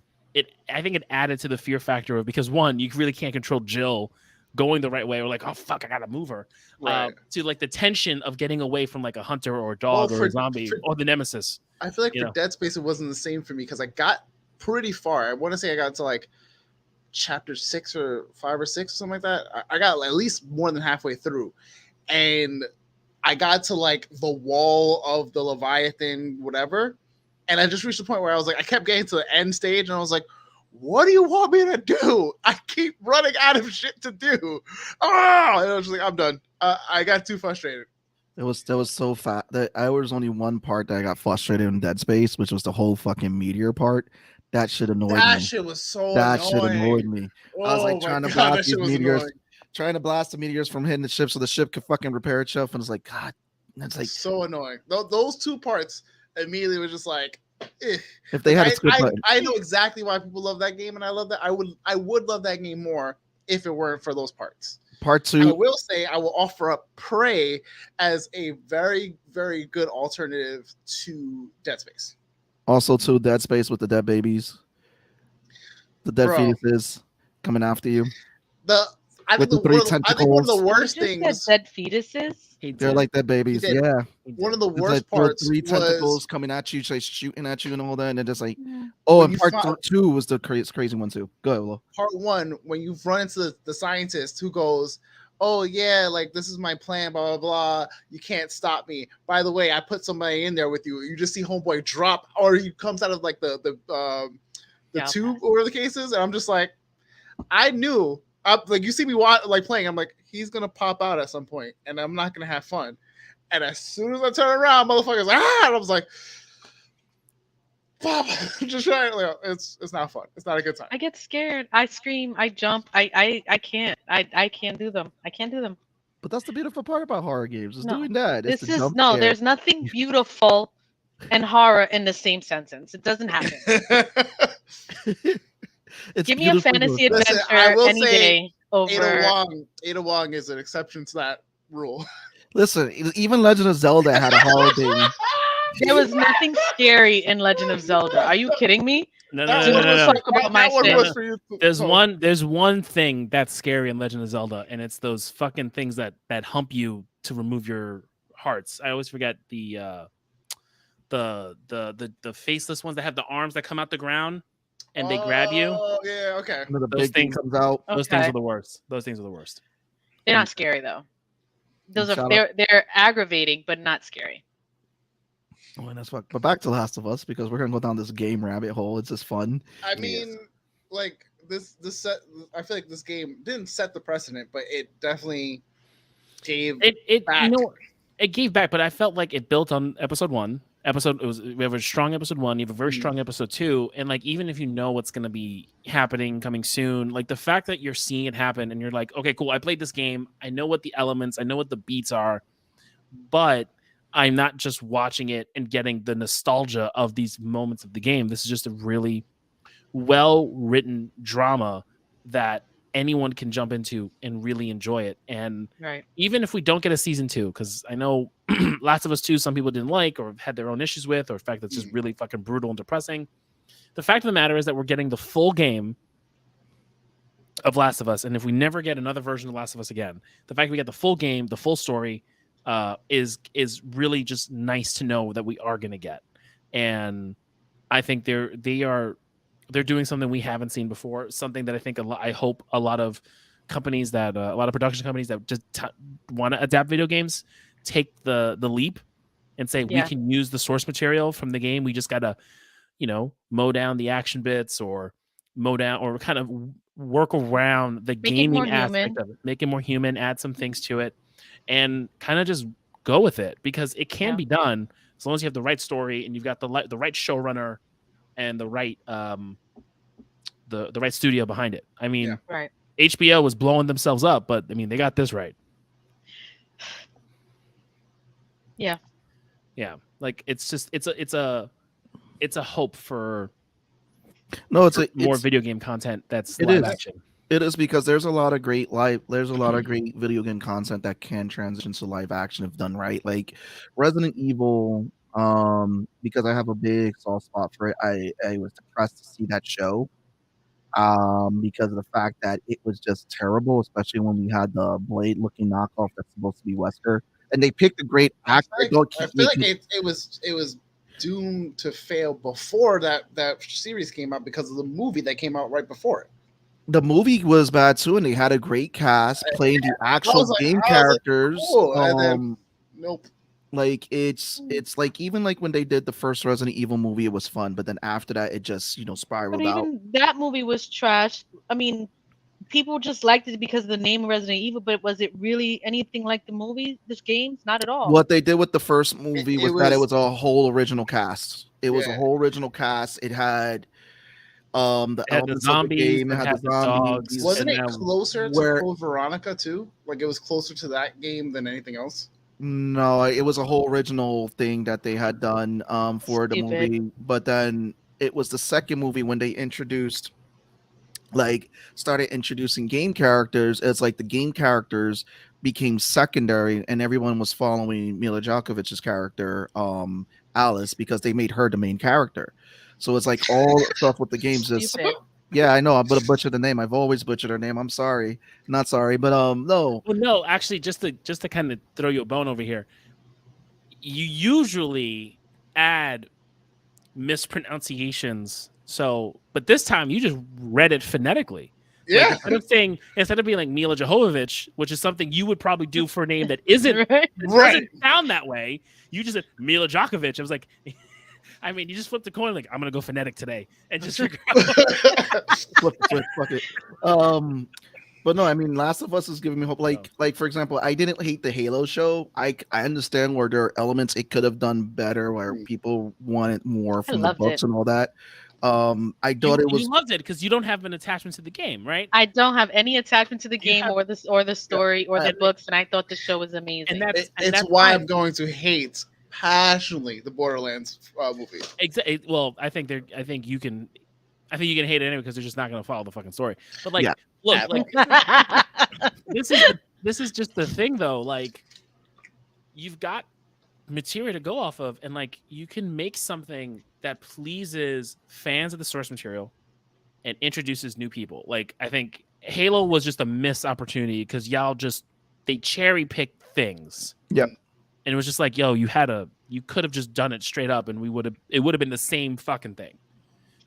I think it added to the fear factor of, because one, you really can't control Jill going the right way, or like, oh fuck, I gotta move her, Right. to like the tension of getting away from like a hunter or a dog or a zombie or the nemesis. I feel like for Dead Space it wasn't the same for me because I got pretty far. I want to say I got to like chapter 6 or 5 or 6 or something like that. I got at least more than halfway through, and I got to like the wall of the Leviathan, whatever, and I just reached the point where I was like, I kept getting to the end stage, and I was like, what do you want me to do? I keep running out of shit to do. Oh, and I was just like, I'm done. I got too frustrated. That was so fat that I was only one part that I got frustrated in Dead Space, which was the whole fucking meteor part. That shit annoyed me. That shit was so that annoying. shit annoyed me. Oh, I was like trying to blast these meteors, trying to blast the meteors from hitting the ship so the ship could fucking repair itself. And it's like, God, that's like so annoying. Those two parts immediately were just like, eh. If they had a skip button. I know exactly why people love that game, and I love that. I would love that game more if it weren't for those parts. Part 2. I will say I will offer up Prey as a very, very good alternative to Dead Space. Also to Dead Space with the dead babies. The dead fetuses coming after you. I think one of the worst things. Dead fetuses. They're like dead babies. Yeah. One of the worst parts. 3 tentacles coming at you, like shooting at you and all that, and they're just like, oh, and part 2 was the crazy one too. Go ahead, Willow. Part 1, when you run into the scientist who goes, oh yeah, like this is my plan, blah blah blah. You can't stop me. By the way, I put somebody in there with you. You just see homeboy drop, or he comes out of like the tube or whatever the case is, and I'm just like, I knew. Like you see me like playing, I'm like, he's gonna pop out at some point, and I'm not gonna have fun. And as soon as I turn around, motherfucker's like, and I was like, Pop, just trying. It's not fun. It's not a good time. I get scared. I scream. I jump. I can't. I can't do them. I can't do them. But that's the beautiful part about horror games. Is doing that. This is no. There's nothing beautiful and horror in the same sentence. It doesn't happen. Give me a fantasy adventure any day over. Ada Wong is an exception to that rule. Listen, even Legend of Zelda had a horror thing. There was nothing scary in Legend of Zelda. Are you kidding me? No. Talk about my There's one thing that's scary in Legend of Zelda, and it's those fucking things that hump you to remove your hearts. I always forget the faceless ones that have the arms that come out the ground and they grab you. Oh yeah, okay. Those things comes out. Those things are the worst. Those things are the worst. They're not scary though. They're aggravating, but not scary. Oh, and that's fuck. But back to Last of Us, because we're gonna go down this game rabbit hole. It's just fun. I mean, like this set. I feel like this game didn't set the precedent, but it definitely gave it back. It gave back, but I felt like it built on episode 1. We have a strong episode 1. You have a very strong episode 2, and like even if you know what's gonna be happening coming soon, like the fact that you're seeing it happen and you're like, okay, cool. I played this game. I know what the elements. I know what the beats are, but I'm not just watching it and getting the nostalgia of these moments of the game. This is just a really well-written drama that anyone can jump into and really enjoy it. And even if we don't get a season 2, because I know Last of Us 2, some people didn't like or had their own issues with, or in fact, that's just really fucking brutal and depressing. The fact of the matter is that we're getting the full game of Last of Us. And if we never get another version of Last of Us again, the fact we get the full game, the full story, is really just nice to know that we are going to get. And I think they're doing something we haven't seen before, something that I think I hope a lot of companies that a lot of production companies that just want to adapt video games take the leap and say we can use the source material from the game. We just got to mow down the action bits or mow down or kind of work around the gaming aspect of it, make it more human, add some things to it, and kind of just go with it, because it can be done as long as you have the right story and you've got the right showrunner and the right the right studio behind it. I mean, HBO was blowing themselves up, but I mean they got this right. Yeah. Like it's a hope for more video game content that's live action. It is, because there's a lot of great video game content that can transition to live action if done right. Like Resident Evil, because I have a big soft spot for it. I was depressed to see that show because of the fact that it was just terrible, especially when we had the Blade-looking knockoff that's supposed to be Wesker, and they picked a great actor. I feel like it was doomed to fail before that series came out because of the movie that came out right before it. The movie was bad too, and they had a great cast playing the actual game characters. Cool. And then, nope. Like it's like even like when they did the first Resident Evil movie, it was fun, but then after that, it just spiraled out. Even that movie was trash. I mean, people just liked it because of the name Resident Evil, but was it really anything like the movie? This game's not at all. What they did with the first movie was that it was a whole original cast. It was a whole original cast. It had the elements of the game. It had the zombies. Wasn't it closer to Code Veronica too? Like it was closer to that game than anything else? No, it was a whole original thing that they had done for the movie. But then it was the second movie when they started introducing game characters. It's like the game characters became secondary and everyone was following Mila Jokovich's character, Alice, because they made her the main character. So it's like all stuff with the games just yeah, I know. I'm gonna butcher the name. I've always butchered her name. I'm sorry. Not sorry, but no. Well, no, actually, just to kind of throw you a bone over here, you usually add mispronunciations. So, but this time you just read it phonetically. Yeah. Like, instead of being like Mila Jovovich, which is something you would probably do for a name that isn't doesn't sound that way, you just said Mila Djokovic. I was like. I mean, you just flip the coin like I'm gonna go phonetic today and just figure out. Flip the switch, fuck it. But no, I mean, Last of Us is giving me hope. Like for example, I didn't hate the Halo show. I understand where there are elements it could have done better, where people wanted more from the books and all that. I thought you loved it because you don't have an attachment to the game, right? I don't have any attachment to the game or the story or the books, and I thought the show was amazing. And that's why I'm going to hate passionately the Borderlands movie. Exactly. Well, I think you can hate it anyway because they're just not going to follow the fucking story. But like, look, this is just the thing though. Like, you've got material to go off of, and like you can make something that pleases fans of the source material and introduces new people. Like, I think Halo was just a missed opportunity because they cherry picked things. Yep. And it was just like, yo, you could have just done it straight up, and it would have been the same fucking thing.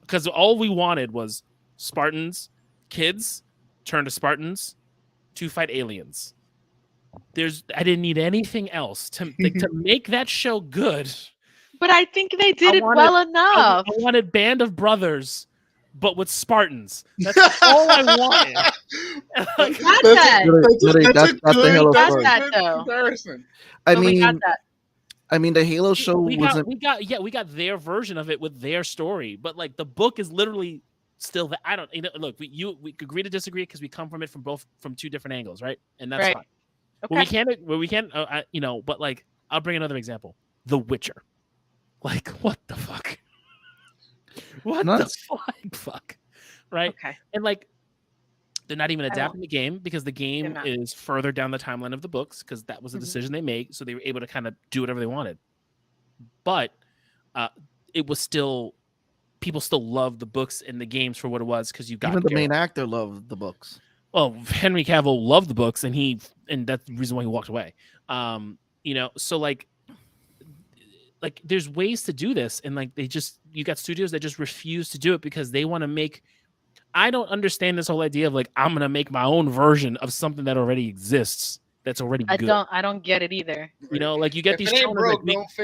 Because all we wanted was Spartans, kids turn to Spartans to fight aliens. I didn't need anything else to make that show good. But I think they did it well enough. I wanted Band of Brothers, but with Spartans. That's all I wanted. Like, that's a good comparison. I mean, the Halo show we got their version of it with their story, but like the book is literally still that. I don't look. We agree to disagree because we come from it from two different angles, right? And that's fine. Okay. We can't. But like, I'll bring another example: The Witcher. Like, what the fuck? What the fuck? Right? Okay. And like, they're not even adapting the game because the game is further down the timeline of the books because that was a decision they made. So they were able to kind of do whatever they wanted. But it was still, people still loved the books and the games for what it was because you got even the main actor loved the books. Well, Henry Cavill loved the books and that's the reason why he walked away. So like there's ways to do this, and like you got studios that just refuse to do it because they want to make. I don't understand this whole idea of like I'm gonna make my own version of something that already exists that's already good. I don't get it either. Like you get these shows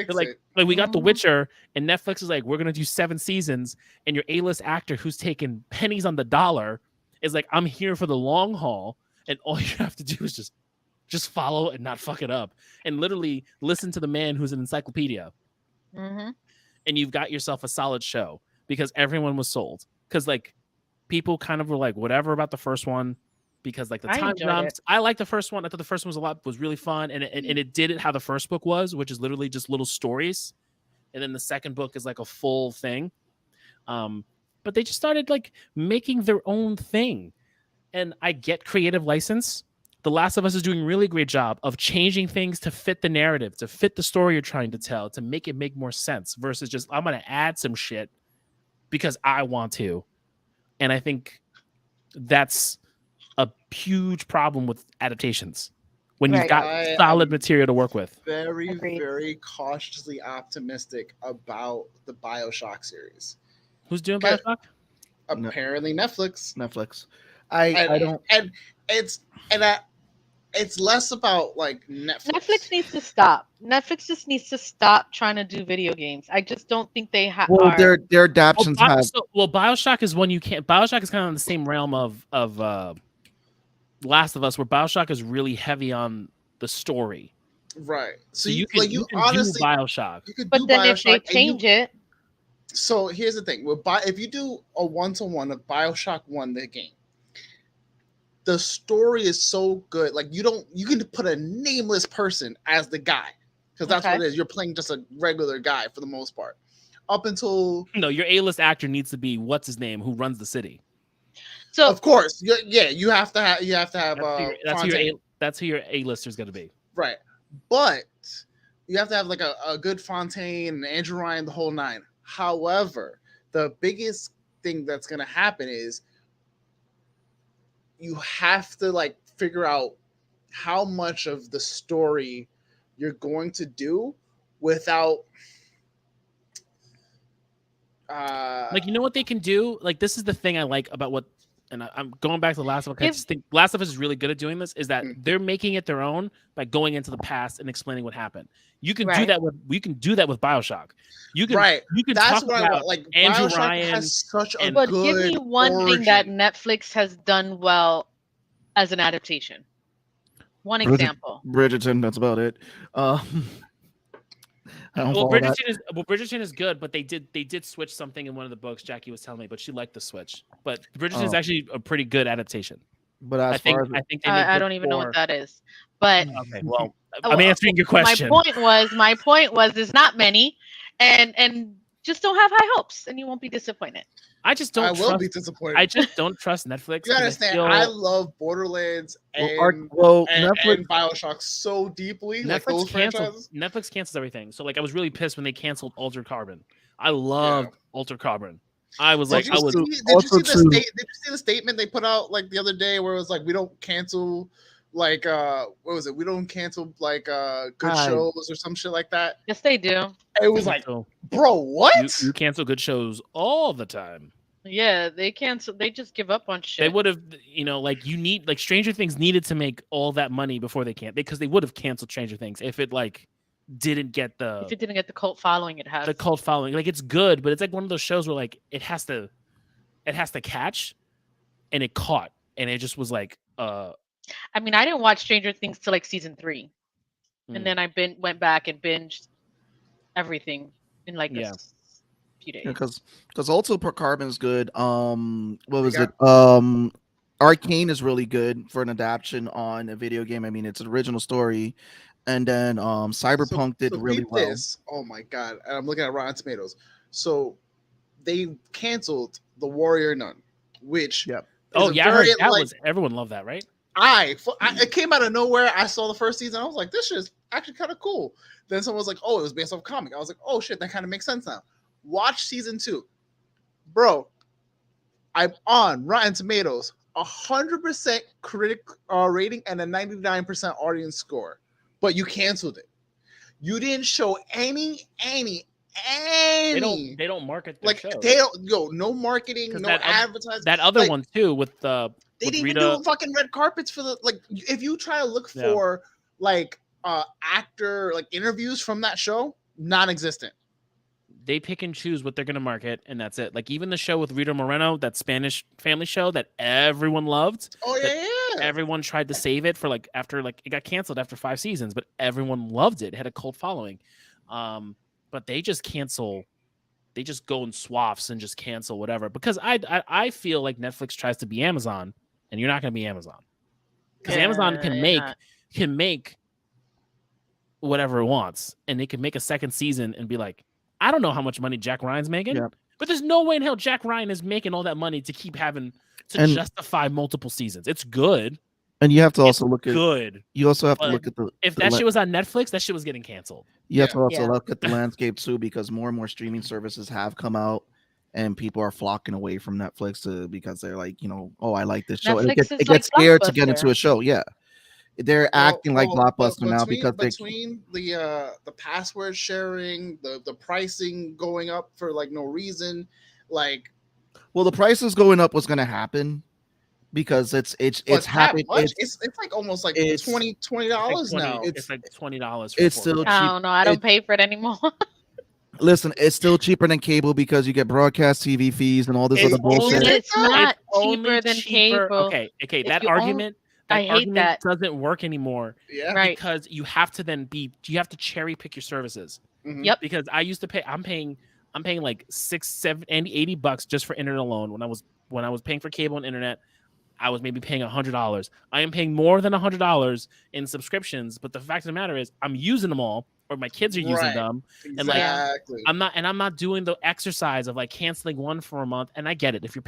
like we got The Witcher, and Netflix is like, we're gonna do 7 seasons, and your A-list actor who's taking pennies on the dollar is like, I'm here for the long haul, and all you have to do is just follow and not fuck it up, and literally listen to the man who's an encyclopedia. Mm-hmm. And you've got yourself a solid show because everyone was sold. Because like people kind of were like whatever about the first one because like the time jumps. I like the first one. I thought the first one was really fun, and it did it how the first book was, which is literally just little stories, and then the second book is like a full thing. But they just started like making their own thing, and I get creative license. The Last of Us is doing a really great job of changing things to fit the narrative, to fit the story you're trying to tell, to make it make more sense versus just I'm going to add some shit because I want to. And I think that's a huge problem with adaptations when you've Right. got solid material to work with. Very, Agreed. very cautiously optimistic about the BioShock series. Who's doing Okay. BioShock? Apparently, Netflix. I don't. And it's less about like Netflix. Netflix needs to stop. Netflix just needs to stop trying to do video games. I just don't think they have. Well, their adaptations have. BioShock is one you can't. BioShock is kind of in the same realm of Last of Us, where BioShock is really heavy on the story. Right. So you can honestly do BioShock. But then if they change it. So here's the thing: if you do a 1-to-1 of BioShock 1, the game, the story is so good. Like you can put a nameless person as the guy, because that's what it is. You're playing just a regular guy for the most part, up until your A-list actor needs to be what's his name, who runs the city. So of course, you have to have that's who your A-lister's going to be. Right, but you have to have like a good Fontaine and Andrew Ryan, the whole nine. However, the biggest thing that's going to happen is you have to like figure out how much of the story you're going to do without like, you know what they can do? Like, this is the thing I like about what, and I'm going back to The Last of Us. I just think Last of Us is really good at doing this, is that they're making it their own by going into the past and explaining what happened. You can do that with BioShock. You can That's talk what about I want. Like Andrew BioShock Ryan has such a But good give me one thing that Netflix has done well as an adaptation. One example. Bridgerton. That's about it. Bridgerton is good, but they did switch something in one of the books. Jackie was telling me, but she liked the switch. But Bridgerton is actually a pretty good adaptation. But I don't even know what that is. But okay, well, I'm answering your question. My point was there's not many, and just don't have high hopes, and you won't be disappointed. I will be disappointed. I just don't trust Netflix. You understand? I love Borderlands and BioShock so deeply. Netflix cancels everything. So like, I was really pissed when they canceled Altered Carbon. I loved Altered Carbon. I was like, did you see the statement they put out like the other day where it was like, we don't cancel like what was it? We don't cancel like good shows or some shit like that. Yes, they do. It was like, bro, what? You cancel good shows all the time. Yeah, they cancel. They just give up on shit. They would have, like Stranger Things needed to make all that money before because they would have canceled Stranger Things if it didn't get the cult following it has. The cult following, like, it's good, but it's like one of those shows where like it has to catch, and it caught, and it just was like I mean, I didn't watch Stranger Things till like season 3, and then I went back and binged everything in like a few days. Because also Carbon is good. What was it? Arcane is really good for an adaptation on a video game. I mean, it's an original story, and then Cyberpunk did really well. Oh my god! I'm looking at Rotten Tomatoes. So they canceled The Warrior Nun, which everyone loved that, right? It came out of nowhere. I saw the first season. I was like, this is actually kind of cool. Then someone was like, oh, it was based off a comic. I was like, oh shit, that kind of makes sense now. Watch season 2, bro. I'm on Rotten Tomatoes, 100% critic rating and a 99% audience score, but you canceled it. You didn't show any. They don't market their shows. They don't no marketing, no advertising. That other one too with the. They didn't even do fucking red carpets for the if you try to look for actor interviews from that show, non-existent. They pick and choose what they're gonna market, and that's it. Like even the show with Rita Moreno, that Spanish family show that everyone loved. Oh yeah. Everyone tried to save it for after it got canceled after 5 seasons, but everyone loved it. It had a cult following. But they just cancel. They just go in swaths and just cancel whatever, because I feel like Netflix tries to be Amazon. And you're not going to be Amazon, because Amazon can make whatever it wants, and they can make a second season and be like, I don't know how much money Jack Ryan's making, but there's no way in hell Jack Ryan is making all that money to keep having to justify multiple seasons. It's good, and you have to also look at good. You also have to look at if that shit was on Netflix, that shit was getting canceled. You have to also look at the landscape too, because more and more streaming services have come out. and people are flocking away from Netflix because they're like, oh, I like this show. Netflix It is gets like scared to get into Blockbuster. a show. Yeah, they're acting like Blockbuster now because between the password sharing, the pricing going up for like no reason, like. Well, the price is going up. What's going to happen? Because it's happening. It's like almost like $20 now. It's like $20. It's still cheap. I don't know. I don't pay for it anymore. Listen, it's still cheaper than cable because you get broadcast TV fees and all this other bullshit. It's not cheaper only than cable. Okay. That argument. I hate that doesn't work anymore. Yeah, right. Because you have to cherry pick your services. Mm-hmm. Yep. Because I used to pay. I'm paying like $6, $7, and $80 just for internet alone. When I was paying for cable and internet, I was maybe paying $100. I am paying more than $100 in subscriptions. But the fact of the matter is, I'm using them all, or my kids are using them, and like I'm not doing the exercise of like canceling one for a month. And I get it. If you're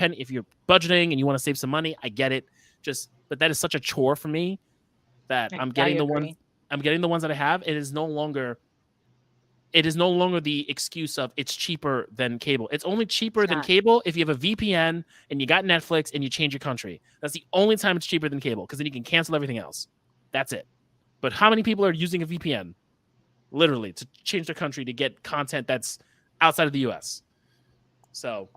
budgeting and you want to save some money, I get it. But that is such a chore for me that I'm getting the ones that I have. It is no longer the excuse of it's cheaper than cable. It's only cheaper than cable if you have a VPN and you got Netflix and you change your country. That's the only time it's cheaper than cable, because then you can cancel everything else. That's it. But how many people are using a VPN literally to change their country to get content that's outside of the US? So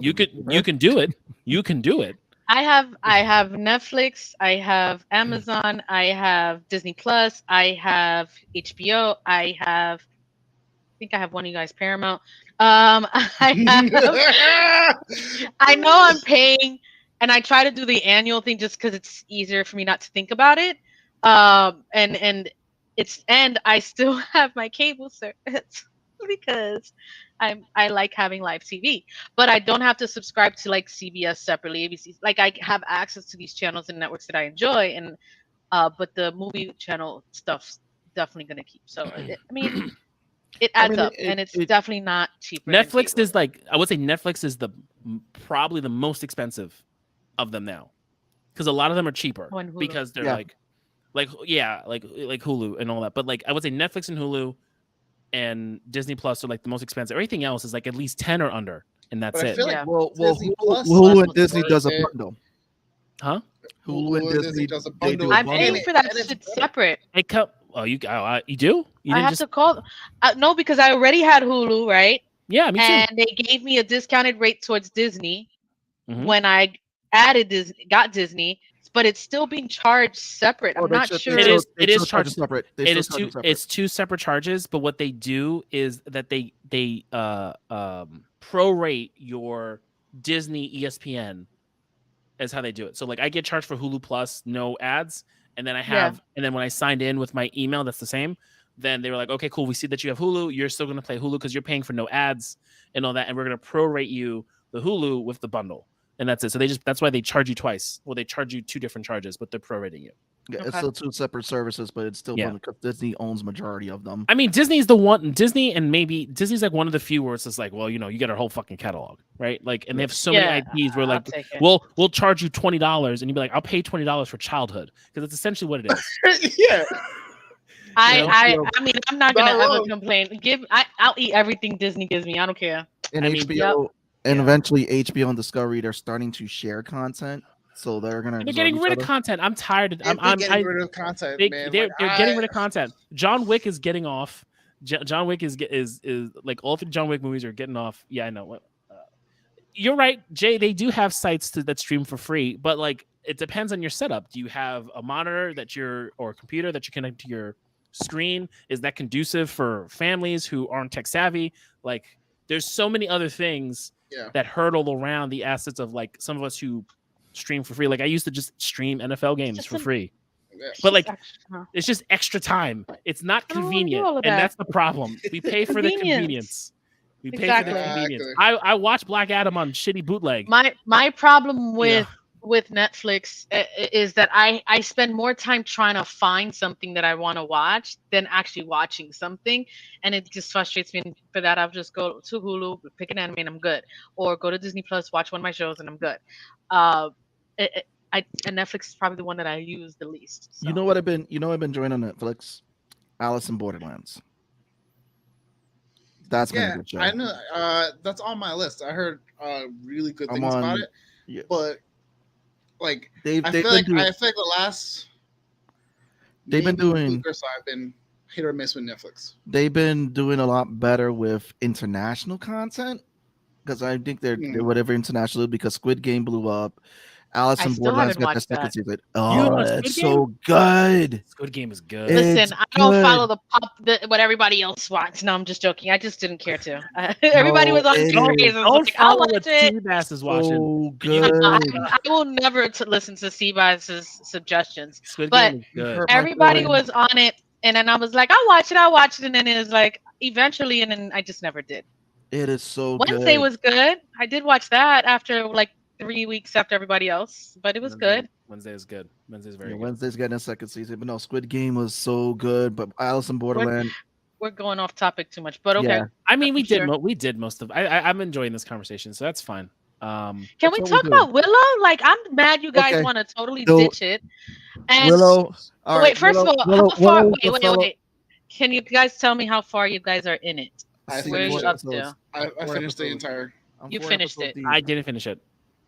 you can do it. You can do it. I have Netflix, I have Amazon, I have Disney Plus, I have HBO, I think I have one of you guys, Paramount. I know I'm paying, and I try to do the annual thing just because it's easier for me not to think about it. And I still have my cable service because I like having live TV, but I don't have to subscribe to like CBS separately, ABC. Like I have access to these channels and networks that I enjoy, and but the movie channel stuff's definitely gonna keep. So it adds up, and it's definitely not cheaper. Netflix is I would say Netflix is probably the most expensive of them now, because a lot of them are cheaper because they're like Hulu and all that. But like I would say Netflix and Hulu and Disney Plus are like the most expensive. Everything else is like at least 10 or under, and that's it. Like Hulu and Disney does a bundle. Huh? Hulu and Disney does a bundle. I'm paying for that shit separate. You do? I have to call. No, because I already had Hulu, right? Yeah, me too. And they gave me a discounted rate towards Disney when I got Disney. But it's still being charged separate. I'm not sure. It is charged separate. It's two separate charges. But what they do is that they prorate your Disney ESPN is how they do it. So like I get charged for Hulu Plus, no ads, and then and then when I signed in with my email, that's the same. Then they were like, okay, cool. We see that you have Hulu. You're still going to play Hulu because you're paying for no ads and all that, and we're going to prorate you the Hulu with the bundle. And that's it. So that's why they charge you twice. Well, they charge you two different charges, but they're prorating you. Yeah, it's still two separate services, but it's still because Disney owns majority of them. I mean, Disney's the one. Disney's like one of the few where it's just like, well, you get our whole fucking catalog, right? Like, and they have so many IPs where like, we'll charge you $20, and you'd be like, I'll pay $20 for childhood, because that's essentially what it is. Yeah. I mean, I'm not gonna ever complain. I'll eat everything Disney gives me. I don't care. And HBO. And eventually, HBO and Discovery, they're starting to share content, so they're getting rid of content. I'm tired of. I'm getting rid of content, man. They're getting rid of content. John Wick is getting off. John Wick is like all of the John Wick movies are getting off. Yeah, I know. You're right, Jay. They do have sites that stream for free, but like it depends on your setup. Do you have a monitor or a computer that you connect to your screen? Is that conducive for families who aren't tech savvy? Like, there's so many other things that hurdle around the assets of like some of us who stream for free. Like I used to just stream NFL games for free, but like it's just extra time. It's not convenient, and that's the problem. We pay for the convenience. We pay for the convenience. I watch Black Adam on shitty bootleg. My problem with Netflix is that I spend more time trying to find something that I want to watch than actually watching something, and it just frustrates me. And for that, I'll just go to Hulu, pick an anime, and I'm good, or go to Disney Plus, watch one of my shows, and I'm good. And Netflix is probably the one that I use the least. So. You know what I've been enjoying on Netflix? Alice in Borderlands. That's been a good show. I know. That's on my list. I heard really good things on, about it, yeah. but like I feel like the last they've been doing week or so I've been hit or miss with Netflix. They've been doing a lot better with international content because I think they're whatever international because Squid Game blew up. Alice in Borderlands got their second season. Oh, that's so good. Squid Game is good. Listen, I don't follow what everybody else wants. No, I'm just joking. I just didn't care to. Everybody was on Craze. Don't follow what Seabass is watching. So good. I will never listen to Seabass's suggestions. Squid but Game is good. Everybody was on it, and then I was like, I'll watch it, and then it was like eventually, and then I just never did. It is so good. Wednesday was good. I did watch that after like 3 weeks after everybody else, but it was good. Wednesday is good. Wednesday's very good. Wednesday's getting a second season, but no, Squid Game was so good. But Alice in Borderland. We're going off topic too much, but okay. Yeah. I mean, we did most of. I'm enjoying this conversation, so that's fine. Can we talk about Willow? Like, I'm mad you guys want to totally ditch it. And Willow. Wait, first of all, how far? Wait. Can you guys tell me how far you guys are in it? Where are you up to? I finished the entire. You finished it. I didn't finish it.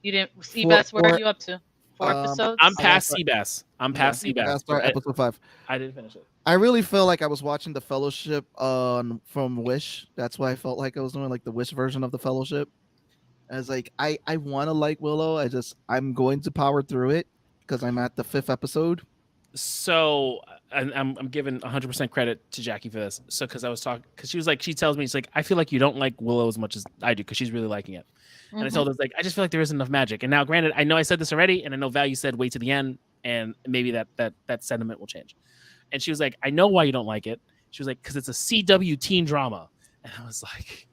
You didn't. Seabass, where are you up to? 4 episodes? I'm past Seabass. Start episode 5. I didn't finish it. I really feel like I was watching The Fellowship from Wish. That's why I felt like I was doing like the Wish version of The Fellowship. I was like, I want to like Willow. I'm going to power through it because I'm at the 5th episode. So I'm giving 100% credit to Jackie for this. So because I was talking, because she tells me, she's like, I feel like you don't like Willow as much as I do because she's really liking it. And I told her, like, I just feel like there isn't enough magic. And now, granted, I know I said this already, and I know Val, you said wait to the end, and maybe that sentiment will change. And she was like, I know why you don't like it. She was like, because it's a CW teen drama. And I was like,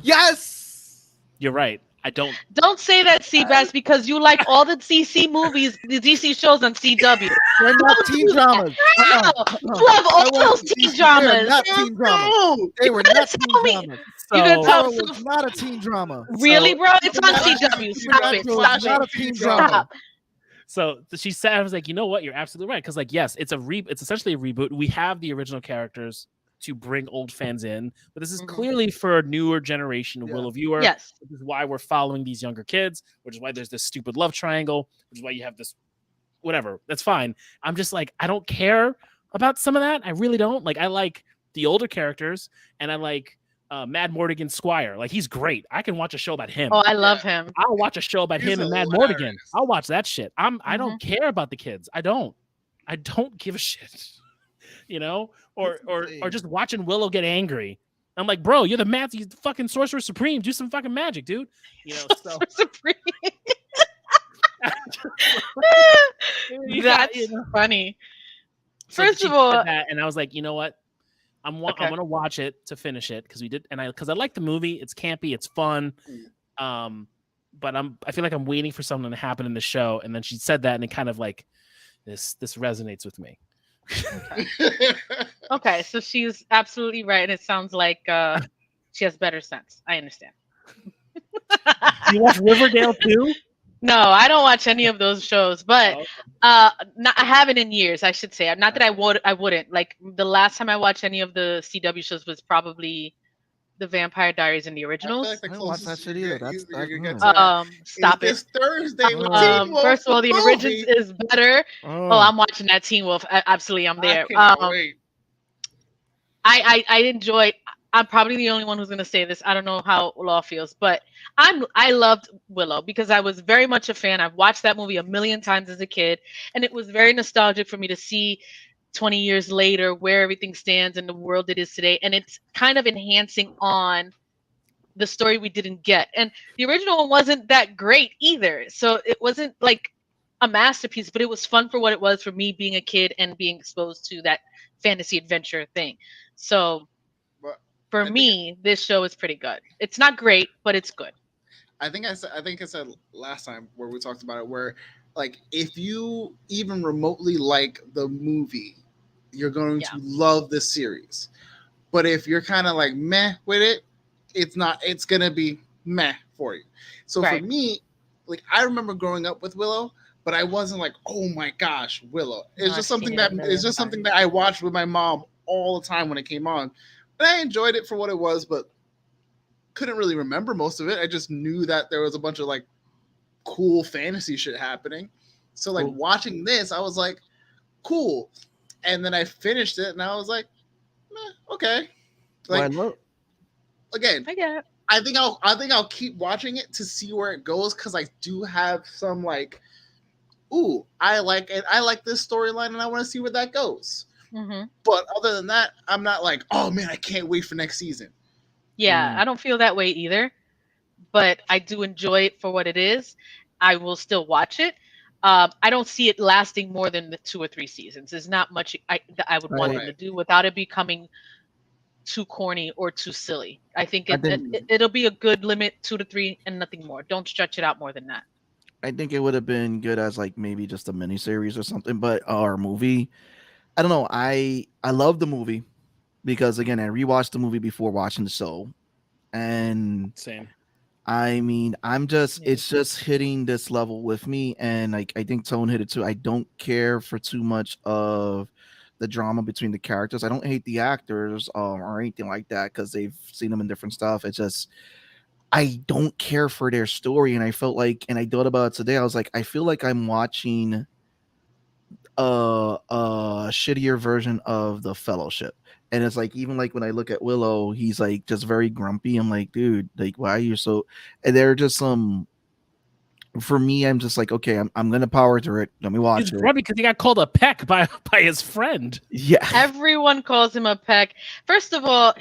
yes, you're right. I don't say that, Seabass, because you like all the DC movies, the DC shows on CW. They're not teen dramas. You have all those teen dramas. Not teen dramas. They were not teen dramas. You're gonna tell me it's not a teen drama. Really, bro? It's on CW. Stop it. Not a teen drama. So she said, I was like, you know what? You're absolutely right. Because like, yes, it's essentially a reboot. We have the original characters to bring old fans in, but this is clearly for a newer generation of Willow viewer. Yes. Which is why we're following these younger kids, which is why there's this stupid love triangle, which is why you have this whatever. That's fine. I'm just like, I don't care about some of that. I really don't. Like, I like the older characters, and I like Mad Mortigan Squire. Like, he's great. I can watch a show about him. Oh, I love him. I'll watch a show about him and Mad Mortigan. I'll watch that shit. I don't care about the kids. I don't give a shit. You know, or just watching Willow get angry. I'm like, bro, you're the fucking Sorcerer Supreme. Do some fucking magic, dude. You know, so Supreme. That's funny. First of all, and I was like, you know what? I'm gonna watch it to finish it because I like the movie. It's campy, it's fun. But I feel like I'm waiting for something to happen in the show, and then she said that, and it kind of like this resonates with me. Okay, so she's absolutely right, and it sounds like she has better sense. I understand. You watch Riverdale too? No, I don't watch any of those shows, but I haven't in years, I should say. Not that I wouldn't. Like, the last time I watched any of the CW shows was probably the Vampire Diaries and the originals. I don't watch that shit either. Stop it. This Thursday with Teen Wolf. First of all, the Origins is better. Oh, I'm watching that Teen Wolf. Absolutely, I'm there. I enjoyed. I'm probably the only one who's gonna say this. I don't know how Law feels, but I loved Willow because I was very much a fan. I've watched that movie a million times as a kid, and it was very nostalgic for me to see 20 years later where everything stands in the world it is today, and it's kind of enhancing on the story we didn't get. And the original one wasn't that great either, so it wasn't like a masterpiece, but it was fun for what it was for me being a kid and being exposed to that fantasy adventure thing. So for me, this show is pretty good. It's not great, but it's good. I think I said last time where we talked about it, where like if you even remotely like the movie, you're going to love this series. But if you're kind of like meh with it, it's gonna be meh for you. So for me, like I remember growing up with Willow, but I wasn't like, oh my gosh, Willow. It's just something that I watched with my mom all the time when it came on. And I enjoyed it for what it was, but couldn't really remember most of it. I just knew that there was a bunch of like cool fantasy shit happening. So like watching this, I was like, cool. And then I finished it, and I was like, okay. Like again, I think I'll keep watching it to see where it goes, because I do have some like, ooh, I like it. I like this storyline, and I want to see where that goes. Mm-hmm. But other than that, I'm not like, oh man, I can't wait for next season. Yeah, I don't feel that way either. But I do enjoy it for what it is. I will still watch it. I don't see it lasting more than the 2 or 3 seasons. There's not much I would want them to do without it becoming too corny or too silly. I think it'll be a good limit, 2 to 3 and nothing more. Don't stretch it out more than that. I think it would have been good as like maybe just a miniseries or something, but our movie, I don't know. I love the movie because again, I rewatched the movie before watching the show, and same. I mean, it's just hitting this level with me, and like I think Tone hit it too. I don't care for too much of the drama between the characters. I don't hate the actors or anything like that, because they've seen them in different stuff. It's just I don't care for their story, and I felt like, and I thought about it today. I was like, I feel like I'm watching a shittier version of The Fellowship. And it's like, even like when I look at Willow, he's like just very grumpy. I'm like, dude, like, why are you so? And they're just for me, I'm just like, okay, I'm gonna power through it. Let me watch it. He's grumpy because he got called a peck by his friend. Yeah, everyone calls him a peck. First of all,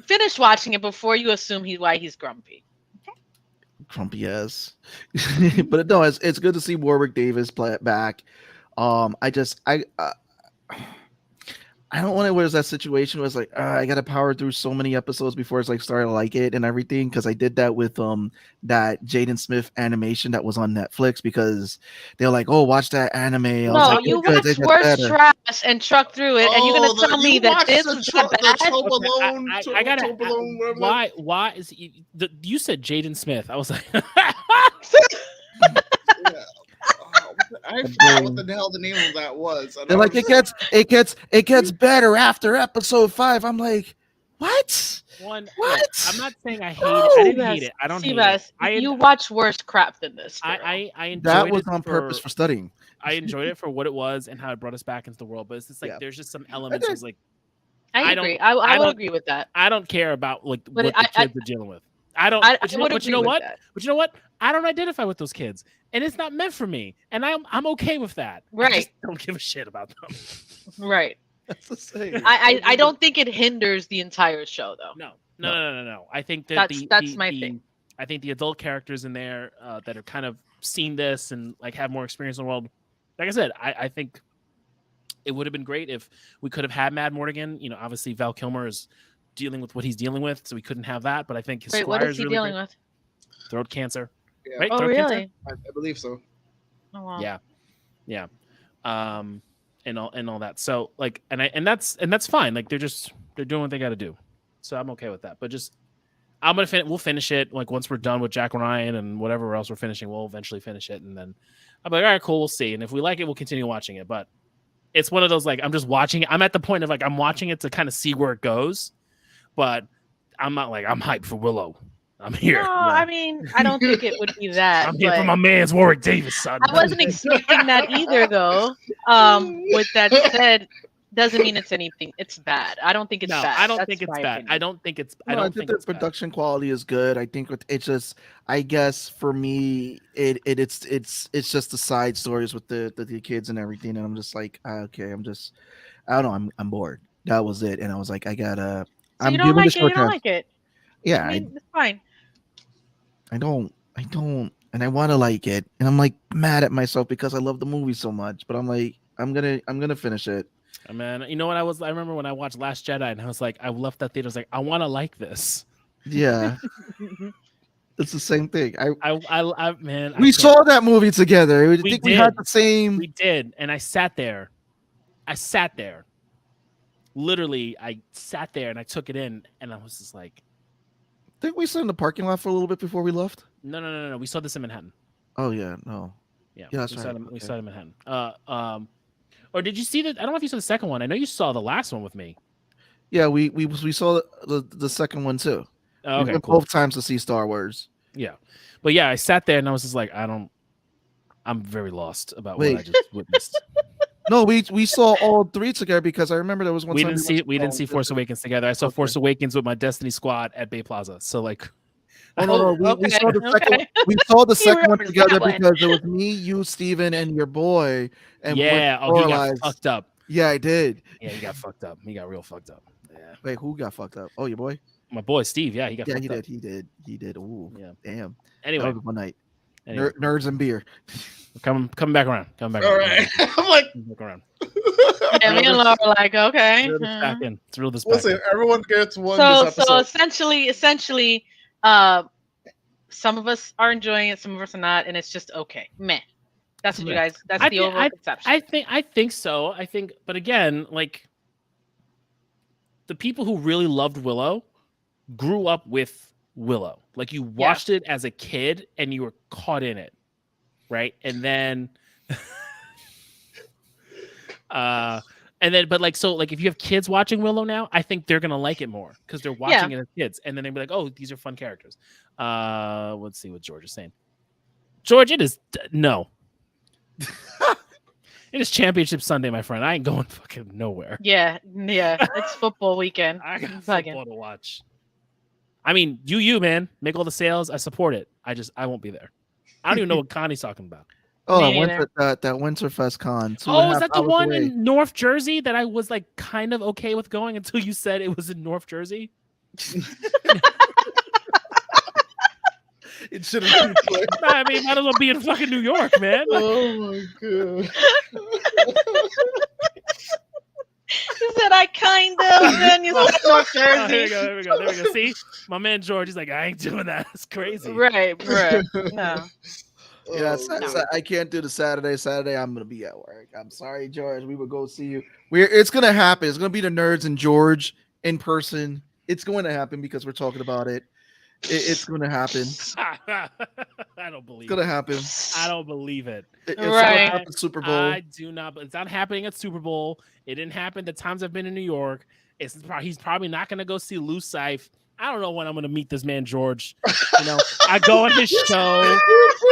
finish watching it before you assume why he's grumpy. Grumpy ass. But no, it's good to see Warwick Davis play it back. I don't want to. Where's that situation? Was like I got to power through so many episodes before it's like starting to like it and everything, because I did that with that Jaden Smith animation that was on Netflix, because they're like, oh, watch that anime. I was like, you watched Worst Trash and truck through it, and you're gonna tell me that this was bad? I gotta. Why is you said Jaden Smith? I was like. I forgot what the hell the name of that was. They're like, it gets better after episode 5. I'm like, what? What? I'm not saying I hate it. I didn't hate it. I don't hate it. You watch worse crap than this. I enjoyed that was on purpose for studying. I enjoyed it for what it was and how it brought us back into the world. But it's just like there's just some elements that's like I agree. I will agree with that. I don't care about like what the kids are dealing with. But you know what? I don't identify with those kids, and it's not meant for me, and I'm okay with that. Right? I just don't give a shit about them. Right. That's the same. I don't think it hinders the entire show, though. No. I think that that's my thing. I think the adult characters in there that are kind of seen this and like have more experience in the world. Like I said, I think it would have been great if we could have had Mad Mortigan. You know, obviously Val Kilmer is dealing with what he's dealing with, so we couldn't have that. But I think his what is he really dealing with? Throat cancer. Yeah. Right? Oh, throat really? cancer? I believe so. Oh, wow. Yeah. And all that. So like, and that's fine. Like they're doing what they got to do. So I'm okay with that. But just we'll finish it. Like once we're done with Jack Ryan and whatever else we're finishing, we'll eventually finish it. And then I'm like, all right, cool. We'll see. And if we like it, we'll continue watching it. But it's one of those, like, I'm just watching it. I'm at the point of like, I'm watching it to kind of see where it goes. But I'm not like, I'm hyped for Willow. I'm here. No, I mean, I don't think it would be that. I'm here for my man's Warwick Davis, son. I wasn't expecting that either, though. With that said, doesn't mean it's anything. It's bad. I don't think it's bad. I don't think it's bad. I don't think it's. I don't think the production quality is good. I think it's just. I guess for me, it's just the side stories with the kids and everything, and I'm just like, okay, I don't know. I'm bored. That was it, and I was like, I gotta. So you don't like it. You don't like it. Yeah, I mean, it's fine. I don't, and I want to like it, and I'm like mad at myself because I love the movie so much. But I'm like, I'm gonna finish it. Man, you know what I remember when I watched Last Jedi, and I was like, I left that theater. I was like, I want to like this. Yeah, it's the same thing. Man, we saw that movie together. We had the same. We did, and I sat there. Literally, I sat there and I took it in, and I was just like. Didn't we sit in the parking lot for a little bit before we left? No. We saw this in Manhattan. Oh yeah, no. Yeah, that's right. Okay. We saw it in Manhattan. Or did you see that? I don't know if you saw the second one. I know you saw the last one with me. Yeah, we saw the second one too. Oh, We okay, went cool. both times to see Star Wars. Yeah, but yeah, I sat there and I was just like, I'm very lost about Wait. what I just witnessed. No, we saw all three together because I remember there was one We time didn't see Force Awakens together. I saw Force Awakens with my Destiny squad at Bay Plaza. So like, Oh no, we okay, saw the second. okay. We saw the second one remembers together that one. because it was me, you, Steven, and your boy. And we went yeah, to oh, he got Orleans. fucked up. Yeah, I did. Yeah, he got fucked up. He got real fucked up. Yeah, Wait, who got fucked up? Oh, your boy. my boy Steve. Yeah, he got Yeah, fucked up. he did. Ooh, Yeah. damn. Anyway, That was one night. anyway, Nerds and beer. come back around. Come back All around. right. I'm like, Come back around. Yeah, me and Laura were like, okay. Reel this back in. Let's reel this back listen, in. everyone gets one So this episode. essentially, some of us are enjoying it, some of us are not, and it's just okay. Meh. That's what you guys. That's the overall conception. I think so. But again, like the people who really loved Willow grew up with Willow. Like you watched it as a kid and you were caught in it, right? And then, but like so, like if you have kids watching Willow now, I think they're gonna like it more because they're watching it as kids, and then they'll be like, oh, these are fun characters. Let's see what George is saying. George, it is no. It is Championship Sunday, my friend. I ain't going fucking nowhere. Yeah. It's football weekend. I got football to watch. I mean, you man, make all the sales. I support it. I won't be there. I don't even know what Connie's talking about. Oh, Me neither. that Winterfest con. Oh, is that the one in North Jersey that I was like kind of okay with going until you said it was in North Jersey? It should have been. I mean, might as well be in fucking New York, man. Oh my god. You said I kind of, and you said North Oh, Jersey. there we go. See, my man George, he's like, I ain't doing that. It's crazy. Right. No. Yeah, Oh, I can't do the Saturday. Saturday, I'm gonna be at work. I'm sorry, George. We would go see you. It's gonna happen. It's gonna be the Nerds and George in person. It's going to happen because we're talking about it. It's going to happen. I don't believe It's going to happen. I don't believe it. It's Right. going to Super Bowl. I do not. It's not happening at Super Bowl. It didn't happen the times I've been in New York. He's probably not going to go see Lou Cyph. I don't know when I'm going to meet this man George. You know, I go on his show.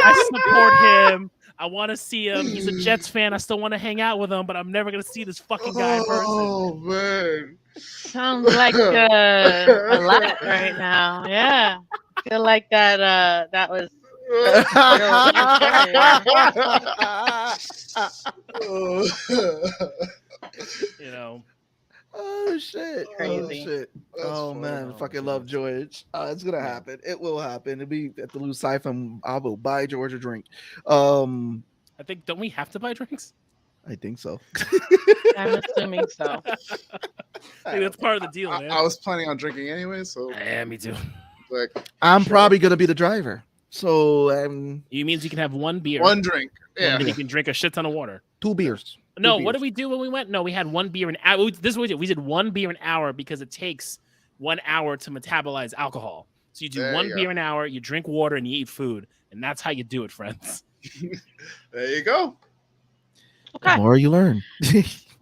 I support him. I want to see him. He's a Jets fan. I still want to hang out with him, but I'm never going to see this fucking guy in person. Oh man. Sounds like a lot right now. Yeah. I feel like that was You know. Oh shit! Crazy. Oh shit! Oh man, fucking love George. It's gonna happen. It will happen. It'll be at the Lou Cyph, and I will buy George a drink. I think don't we have to buy drinks? I think so. I'm assuming so. I think that's part of the deal, man. I was planning on drinking anyway, so Yeah, me too. like I'm probably gonna be the driver. So You means you can have one beer. one drink. Yeah. And you can drink a shit ton of water. 2 beers. No, 2 what did beers. we do when we went? No, we had one beer an hour. This is what we did. We did one beer an hour because it takes 1 hour to metabolize alcohol. So you do There one you beer go. an hour, you drink water, and you eat food. And that's how you do it, friends. There you go. The Okay. more you learn.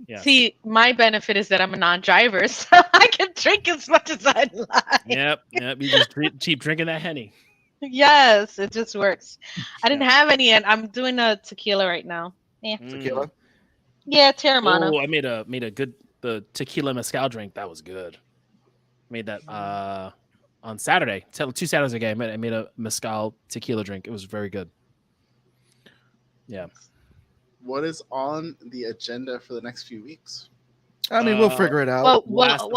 Yeah. See, my benefit is that I'm a non-driver, so I can drink as much as I like. Yep. You just keep drinking that Henny. Yes, it just works. I didn't have any, and I'm doing a tequila right now. Tequila. Yeah, Terramana. Oh, I made a good the tequila mezcal drink. That was good. Made that on Saturday. 2 Saturdays ago, I made a mezcal tequila drink. It was very good. Yeah. What is on the agenda for the next few weeks? I mean, we'll figure it out. Last of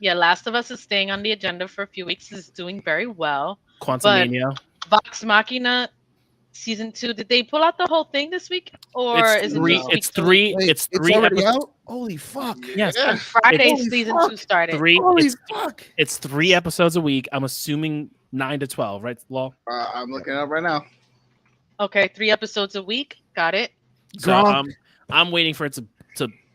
Last of Us is staying on the agenda for a few weeks. Is doing very well. Quantumania. Vox Machina season 2. Did they pull out the whole thing this week, or is it just It's week 2? three. Wait, It's three already episodes. out. Holy fuck! Yes. Yeah. Friday Holy season fuck. 2 started. Holy It's fuck! It's 3 episodes a week. I'm assuming 9 to 12, right, Law? I'm looking it up right now. Okay, 3 episodes a week. Got it. So Gronk. I'm waiting for it to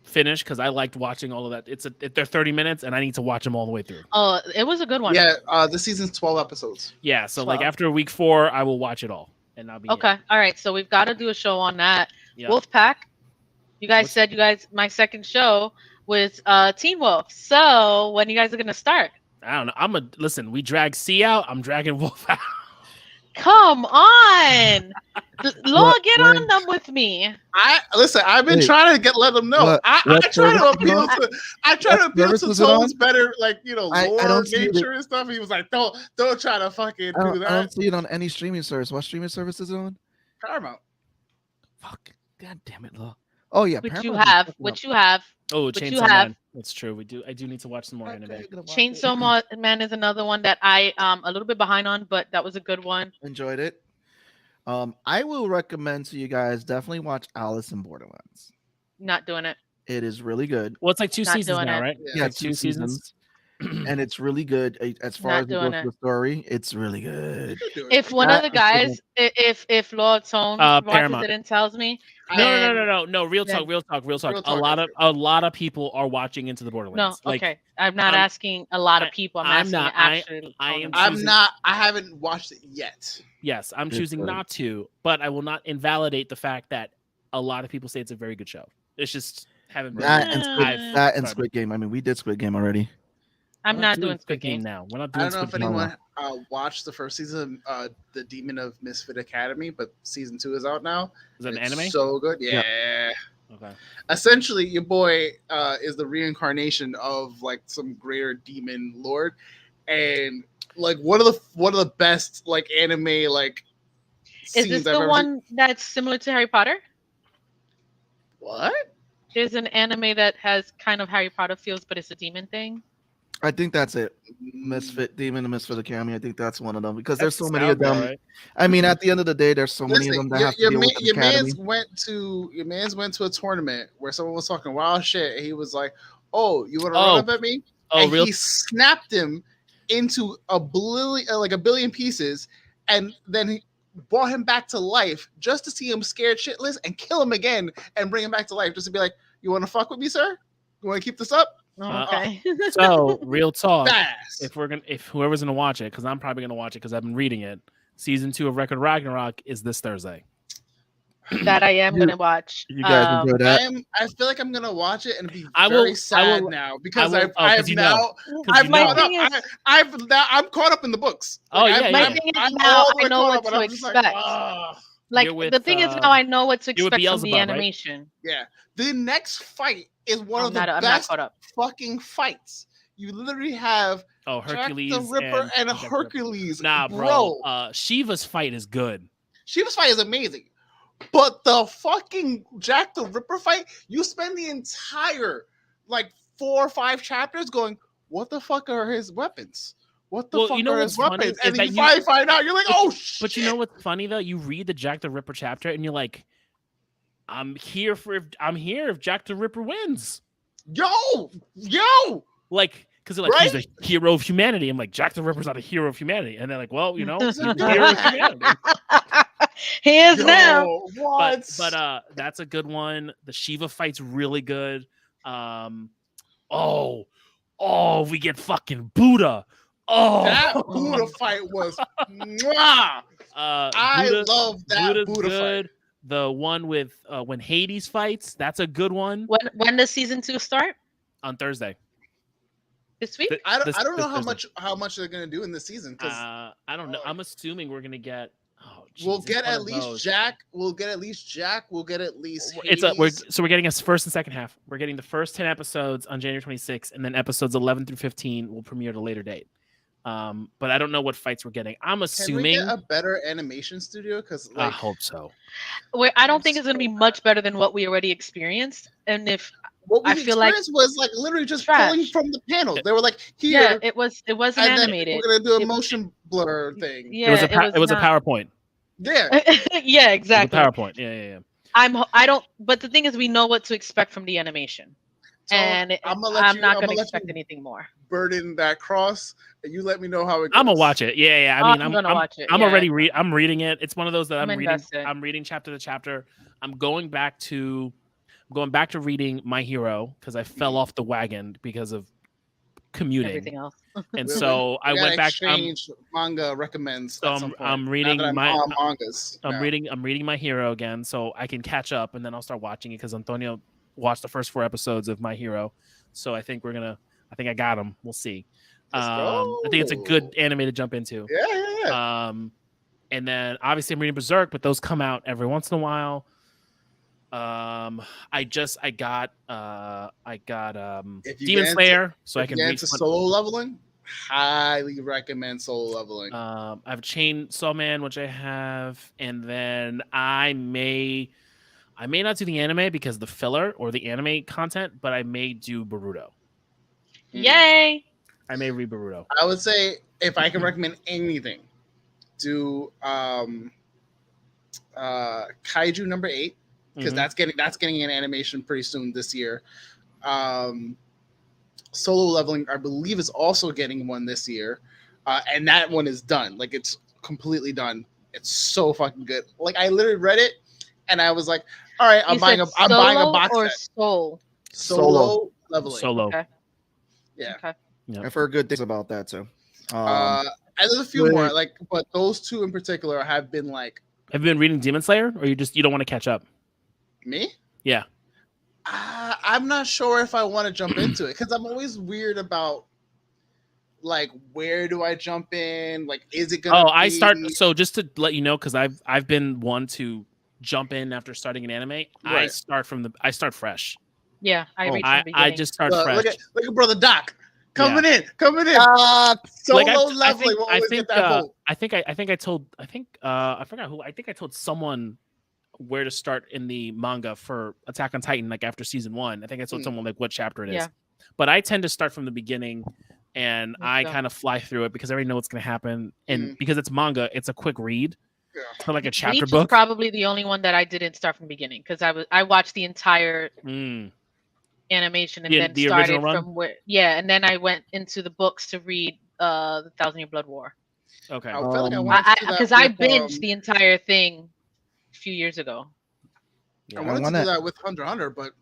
finish because I liked watching all of that. They're 30 minutes, and I need to watch them all the way through. Oh, it was a good one. Yeah, this season's 12 episodes. Yeah, so like 12. after week 4, I will watch it all, and I'll be Okay. All right. So we've got to do a show on that. Yeah. Wolfpack. You guys What's- said my second show. with Teen Wolf. So when you guys are gonna start? I don't know. Listen. We drag C out. I'm dragging Wolf out. Come on, Law, get on them with me. I've been trying to let them know. I try to appeal to Toad's better, like, lore nature and stuff. He was like, don't try to fucking do that. I don't see it on any streaming service. What streaming service is it on? Paramount. Fuck. God damn it, Law. Oh yeah, Which you have. Oh, Chainsaw Man. That's true. I do need to watch some more anime. Chainsaw Man is another one that I a little bit behind on, but that was a good one. Enjoyed it. I will recommend to you guys, definitely watch Alice in Borderlands. Not doing it. It is really good. Well, it's like 2 seasons now, right? Yeah, like 2 seasons. And it's really good as far as the story. It's really good. If one of the guys, if Lord Tone watches it and tells me, no. Real talk. A lot of people are watching Into the Borderlands. No, okay. I'm not asking a lot of people. I haven't watched it yet. Yes, I'm choosing not to, but I will not invalidate the fact that a lot of people say it's a very good show. It's just haven't been that and Squid Game. I mean, we did Squid Game already. I'm not doing Squid Game now. We're not doing I don't know if anyone watched the first season of The Demon of Misfit Academy, but season 2 is out now. Is that an anime? So good. Yeah. Okay. Essentially, your boy is the reincarnation of like some greater demon lord, and like one of the best like anime like. Is this the one that's similar to Harry Potter? What? There's an anime that has kind of Harry Potter feels, but it's a demon thing. I think that's it. Demon and Misfit Academy. I think that's one of them because there's so many of them. Right? I mean, at the end of the day, there's so many of them that have to deal with the academy. Your man's went to a tournament where someone was talking wild shit, and he was like, "Oh, you want to run up at me?" And he snapped him into a billion pieces, and then he brought him back to life just to see him scared shitless and kill him again and bring him back to life just to be like, "You want to fuck with me, sir? You want to keep this up?" Okay. So real talk. If whoever's gonna watch it, because I'm probably gonna watch it because I've been reading it. Season 2 of Record Ragnarok is this Thursday. That I am gonna watch. You guys enjoy that? I feel like I'm gonna watch it and be very sad now because I'm caught up in the books. Like, my thing is now I know what to expect. The thing is now I know what to expect from the animation. Right? Yeah, the next fight is one of the best fucking fights. You literally have Hercules, Jack the Ripper and Hercules. Nah, bro. Shiva's fight is good. Shiva's fight is amazing. But the fucking Jack the Ripper fight, you spend the entire 4 or 5 chapters going, what the fuck are his weapons? What the fuck are his weapons? And then you finally find out, you're like, oh shit. But you know what's funny though? You read the Jack the Ripper chapter and you're like, I'm here if Jack the Ripper wins. Yo! Like, because right? He's a hero of humanity. I'm like, Jack the Ripper's not a hero of humanity. And they're like, well, he's a hero of humanity. He is now. What? But that's a good one. The Shiva fight's really good. We get fucking Buddha. Oh, that Buddha fight was mwah! I love that Buddha fight. The one with when Hades fights, that's a good one. When does season 2 start? On Thursday. This week? I don't know how much they're gonna do in this season. I don't know. I'm assuming we're gonna get. We'll get at least Jack. We'll get at least Hades. We're getting a first and second half. We're getting the first 10 episodes on January 26th, and then episodes 11 through 15 will premiere at a later date. But I don't know what fights we're getting. I'm assuming Can we get a better animation studio because I hope so. I don't think it's going to be much better than what we already experienced. And if what we experienced was like literally just pulling from the panels. They were like, here. Yeah, it wasn't animated. We're gonna do a motion blur thing. Yeah, it was a PowerPoint. Yeah. Yeah, exactly. PowerPoint. Yeah. But the thing is, we know what to expect from the animation. So and I'm not going to expect anything more. Burden that cross, and you let me know how it goes. I'm gonna watch it. Yeah. I mean, I'm gonna watch it. I'm already I'm reading it. It's one of those that I'm reading. I'm reading chapter to chapter. I'm going back to reading My Hero because I fell off the wagon because of commuting. Everything else. And so I went back. Manga recommends. So I'm reading mangas. I'm reading My Hero again, so I can catch up, and then I'll start watching it because Antonio watched the first 4 episodes of My Hero. So I think I got him. We'll see. Let's I think it's a good anime to jump into. Yeah. And then obviously I'm reading Berserk, but those come out every once in a while. I got Demon Slayer, so I can read solo leveling. Highly recommend solo leveling. I have Chainsaw Man, which I have, and then I may not do the anime because of the filler or the anime content, but I may do Boruto. Yay! I may read Boruto. I would say if I can recommend anything, do Kaiju number 8 because that's getting an animation pretty soon this year. Solo leveling, I believe, is also getting one this year, and that one is done. Like it's completely done. It's so fucking good. Like I literally read it, and I was like, "All right, I'm buying a box or set." Solo leveling. Solo. Okay. Yeah. Okay. Yep. I've heard good things about that too. And there's a few more, like, but those two in particular have been like. Have you been reading Demon Slayer, or you don't want to catch up? Me? Yeah. I'm not sure if I want to jump into it because I'm always weird about like where do I jump in? Like, is it gonna? I start. So just to let you know, because I've been one to jump in after starting an anime. Right. I start fresh. Yeah, I read from the beginning. I just start fresh. Look at brother Doc coming in. Solo leveling. I forgot who. I think I told someone where to start in the manga for Attack on Titan, like after season 1. I think I told someone like what chapter it is. Yeah. But I tend to start from the beginning, and I kind of fly through it because I already know what's going to happen, and because it's manga, it's a quick read. Yeah. It's not like a chapter Bleach book. Was probably the only one that I didn't start from the beginning because I watched the entire animation and then started from where. Yeah, and then I went into the books to read the 1,000 Year Blood War. Okay. Because I binged the entire thing a few years ago. Yeah, I wanted to do that with Hunter x Hunter, but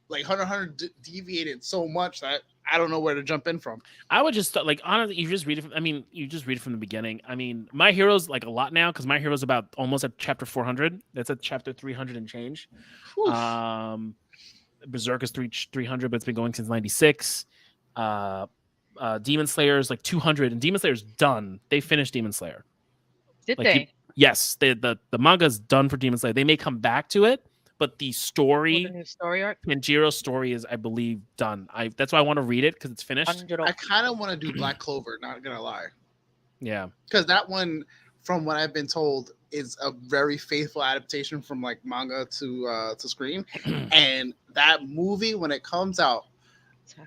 like Hunter x Hunter deviated so much that I don't know where to jump in from. I would just like honestly, you just read it. You just read it from the beginning. I mean, My Hero's like a lot now because My Hero's about almost at chapter 400. That's at chapter 300 and change. Berserk is 300, but it's been going since 96. Demon Slayer is like 200, and Demon Slayer's done. They finished Demon Slayer. Did they? Yes, the manga's done for Demon Slayer. They may come back to it, but the story, the new story arc, Tanjiro's story is, I believe, done. That's why I want to read it because it's finished. I kind of want to do Black Clover. Not gonna lie. Yeah, because that one, from what I've been told, is a very faithful adaptation from like manga to screen, and that movie when it comes out,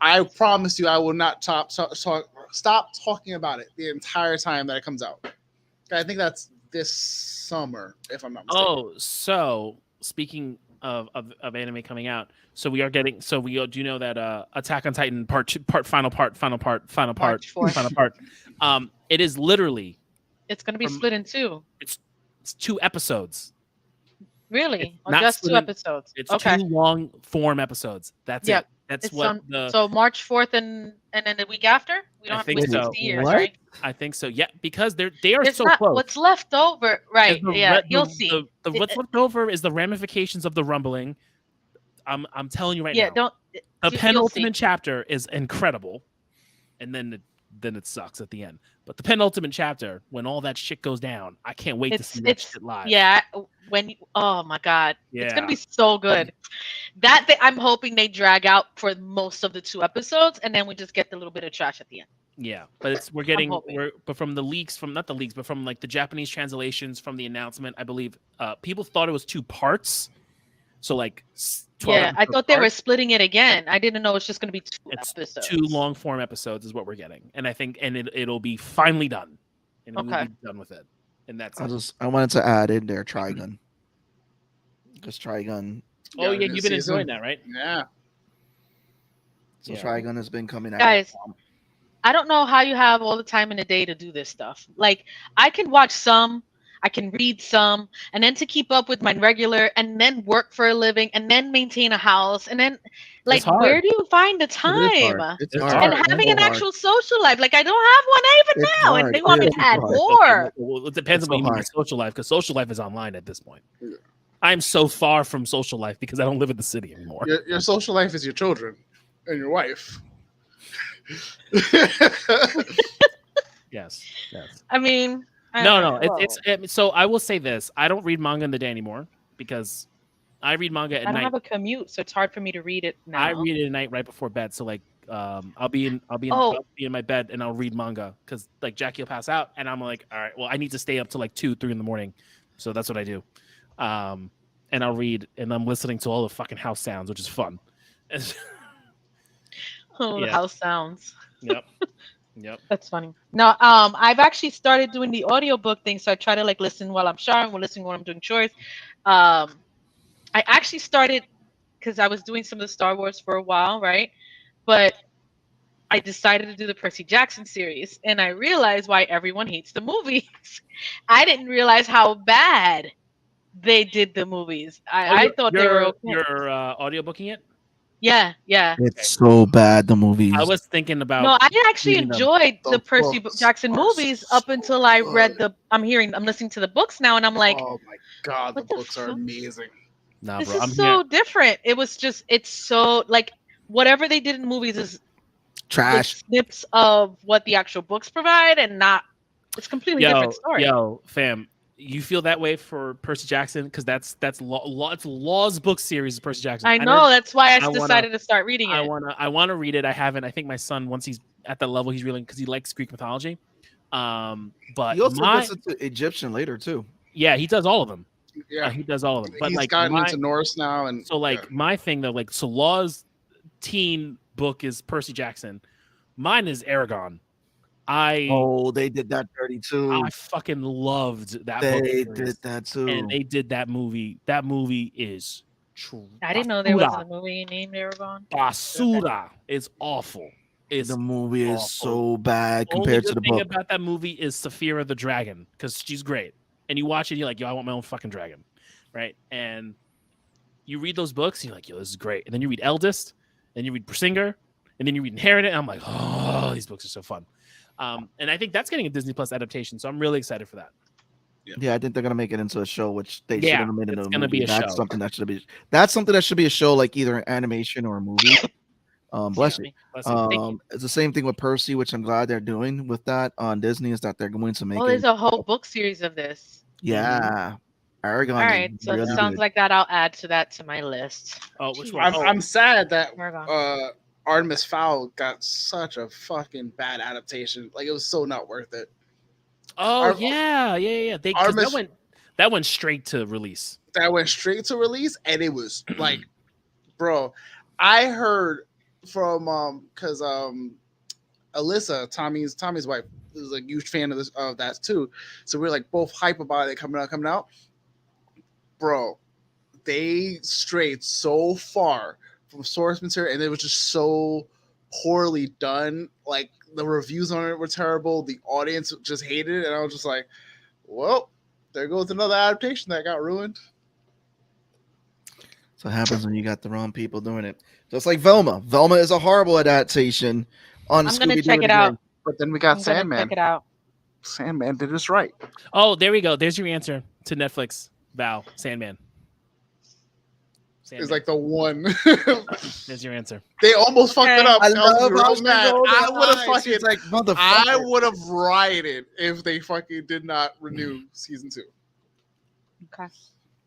I promise you, I will not stop talking about it the entire time that it comes out. I think that's this summer, if I'm not mistaken. Oh, so speaking of anime coming out, do you know that Attack on Titan final part. It is literally. It's going to be split in two. It's 2 episodes. Really? Just 2 episodes? It's 2 long form episodes. That's it. That's it's what so March 4th and then the week after? We don't have to wait 60 years, right? I think so. Yeah, because they are so close. What's left over, right? You'll see. What's left over is the ramifications of the rumbling. I'm telling you right now. The penultimate chapter is incredible, and then it sucks at the end. But the penultimate chapter, when all that shit goes down, I can't wait to see that shit live. Yeah, oh my god, it's gonna be so good. I'm hoping they drag out for most of the 2 episodes, and then we just get the little bit of trash at the end. Yeah, but but from the leaks, but from like the Japanese translations from the announcement, I believe people thought it was 2 parts. So like 12 I thought they were splitting it again. I didn't know it's just going to be 2 episodes. 2 long form episodes is what we're getting, and I think it'll be finally done, and we'll be done with it. And that's I wanted to add in there Trigun, because Trigun. Oh yeah, you've been enjoying that, right? Yeah. So Trigun has been coming out. Guys, I don't know how you have all the time in the day to do this stuff. Like I can watch some. I can read some, and then to keep up with my regular, and then work for a living, and then maintain a house, and then like where do you find the time? It's and having an actual social life, like I don't have one even now, and they want me to add more. Well, it depends on what you mean by social life, because social life is online at this point. I'm so far from social life because I don't live in the city anymore. Your social life is your children. and your wife. Yes. I mean, No. It's so I will say this: I don't read manga in the day anymore because I read manga at I don't night. have a commute, so it's hard for me to read it now. I read it at night right before bed. So like, I'll be in my bed and I'll read manga because like Jackie will pass out and I'm like, all right, well I need to stay up till like 2-3 in the morning, so that's what I do. And I'll read and I'm listening to all the fucking house sounds, which is fun. House sounds. Yep. That's funny. No, I've actually started doing the audiobook thing, so I try to like listen while I'm showering, or listen while I'm doing chores. I actually started because I was doing some of the Star Wars for a while, right? But I decided to do the Percy Jackson series, and I realized why everyone hates the movies. I didn't realize how bad they did the movies. I thought they were okay. You're audiobooking it? Yeah. It's so bad, the movies. I was thinking about. No, I actually enjoyed the Percy Jackson movies up until I read I'm listening to the books now, and I'm like, oh my god, the books are amazing. Nah, this bro, is so different. It's so like whatever they did in the movies is trash. Snips of what the actual books provide, and not. It's completely different story. Yo, fam. You feel that way for Percy Jackson because that's it's Law's book series of Percy Jackson. I know that's why I decided to start reading it. I want to read it. I haven't. I think my son, once he's at that level, he's reading because he likes Greek mythology. But he also gets into Egyptian later too. Yeah, he does all of them. Yeah, he does all of them. But he's like gotten into Norse now, and so like my thing though, like so Law's teen book is Percy Jackson. Mine is Aragon. They did that dirty too. I fucking loved that. They did that too, and they did that movie. That movie is true. I didn't know there was a movie named Aragon. Basura. It's awful. The movie is so bad compared to the book. The thing about that movie is Saphira the dragon because she's great, and you watch it, you're like, yo, I want my own fucking dragon, right? And you read those books, and you're like, yo, this is great. And then you read Eldest, and you read Brisinga, and then you read Inherit, and I'm like, oh, these books are so fun. And I think that's getting a Disney Plus adaptation, so I'm really excited for that. Yeah, I think they're gonna make it into a show, which they should have made into a movie. Be a that's show. something that should be. That's something that should be a show, like either an animation or a movie. Bless you. It's the same thing with Percy, which I'm glad they're doing with that on Disney. Is that they're going to make. Oh, there's a whole book series of this. Yeah, Aragon. All right, so it sounds like that. I'll add to my list. Oh, which one? I'm sad that Artemis Fowl got such a fucking bad adaptation. Like it was so not worth it. Oh yeah. That went straight to release. That went straight to release, and it was like, bro, I heard from because Alyssa, Tommy's wife, is a huge fan of that too. So we're like both hype about it coming out. Bro, they strayed so far from source material, and it was just so poorly done. Like the reviews on it were terrible. The audience just hated it, and I was just like, well, there goes another adaptation that got ruined. So it happens when you got the wrong people doing it. Just like Velma. Velma is a horrible adaptation on I'm gonna check it out. But then we got Sandman. Check it out. Sandman did this right. Oh, there we go. There's your answer to Netflix. Val, Sandman. It's like the one. There's your answer. They almost fucked it up. I love mad. I would have fucking like motherfucker. I would have rioted if they fucking did not renew season 2. Okay.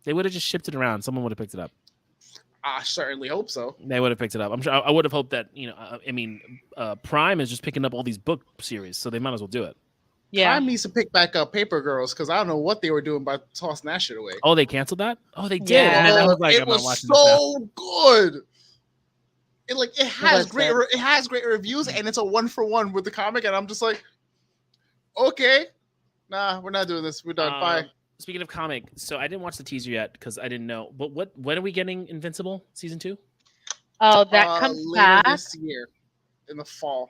They would have just shipped it around. Someone would have picked it up. I certainly hope so. They would have picked it up. I'm sure. I would have hoped that Prime is just picking up all these book series, so they might as well do it. Yeah, Prime needs to pick back up Paper Girls because I don't know what they were doing by tossing that shit away. Oh, they canceled that? Oh, they did. Yeah. And then I was like, it I'm not was watching so good. It has great reviews, and it's a 1-for-1 with the comic, and I'm just like, okay, nah, we're not doing this. We're done. Bye. Speaking of comic, so I didn't watch the teaser yet because I didn't know. But when are we getting Invincible season 2? Oh, that comes later back this year in the fall.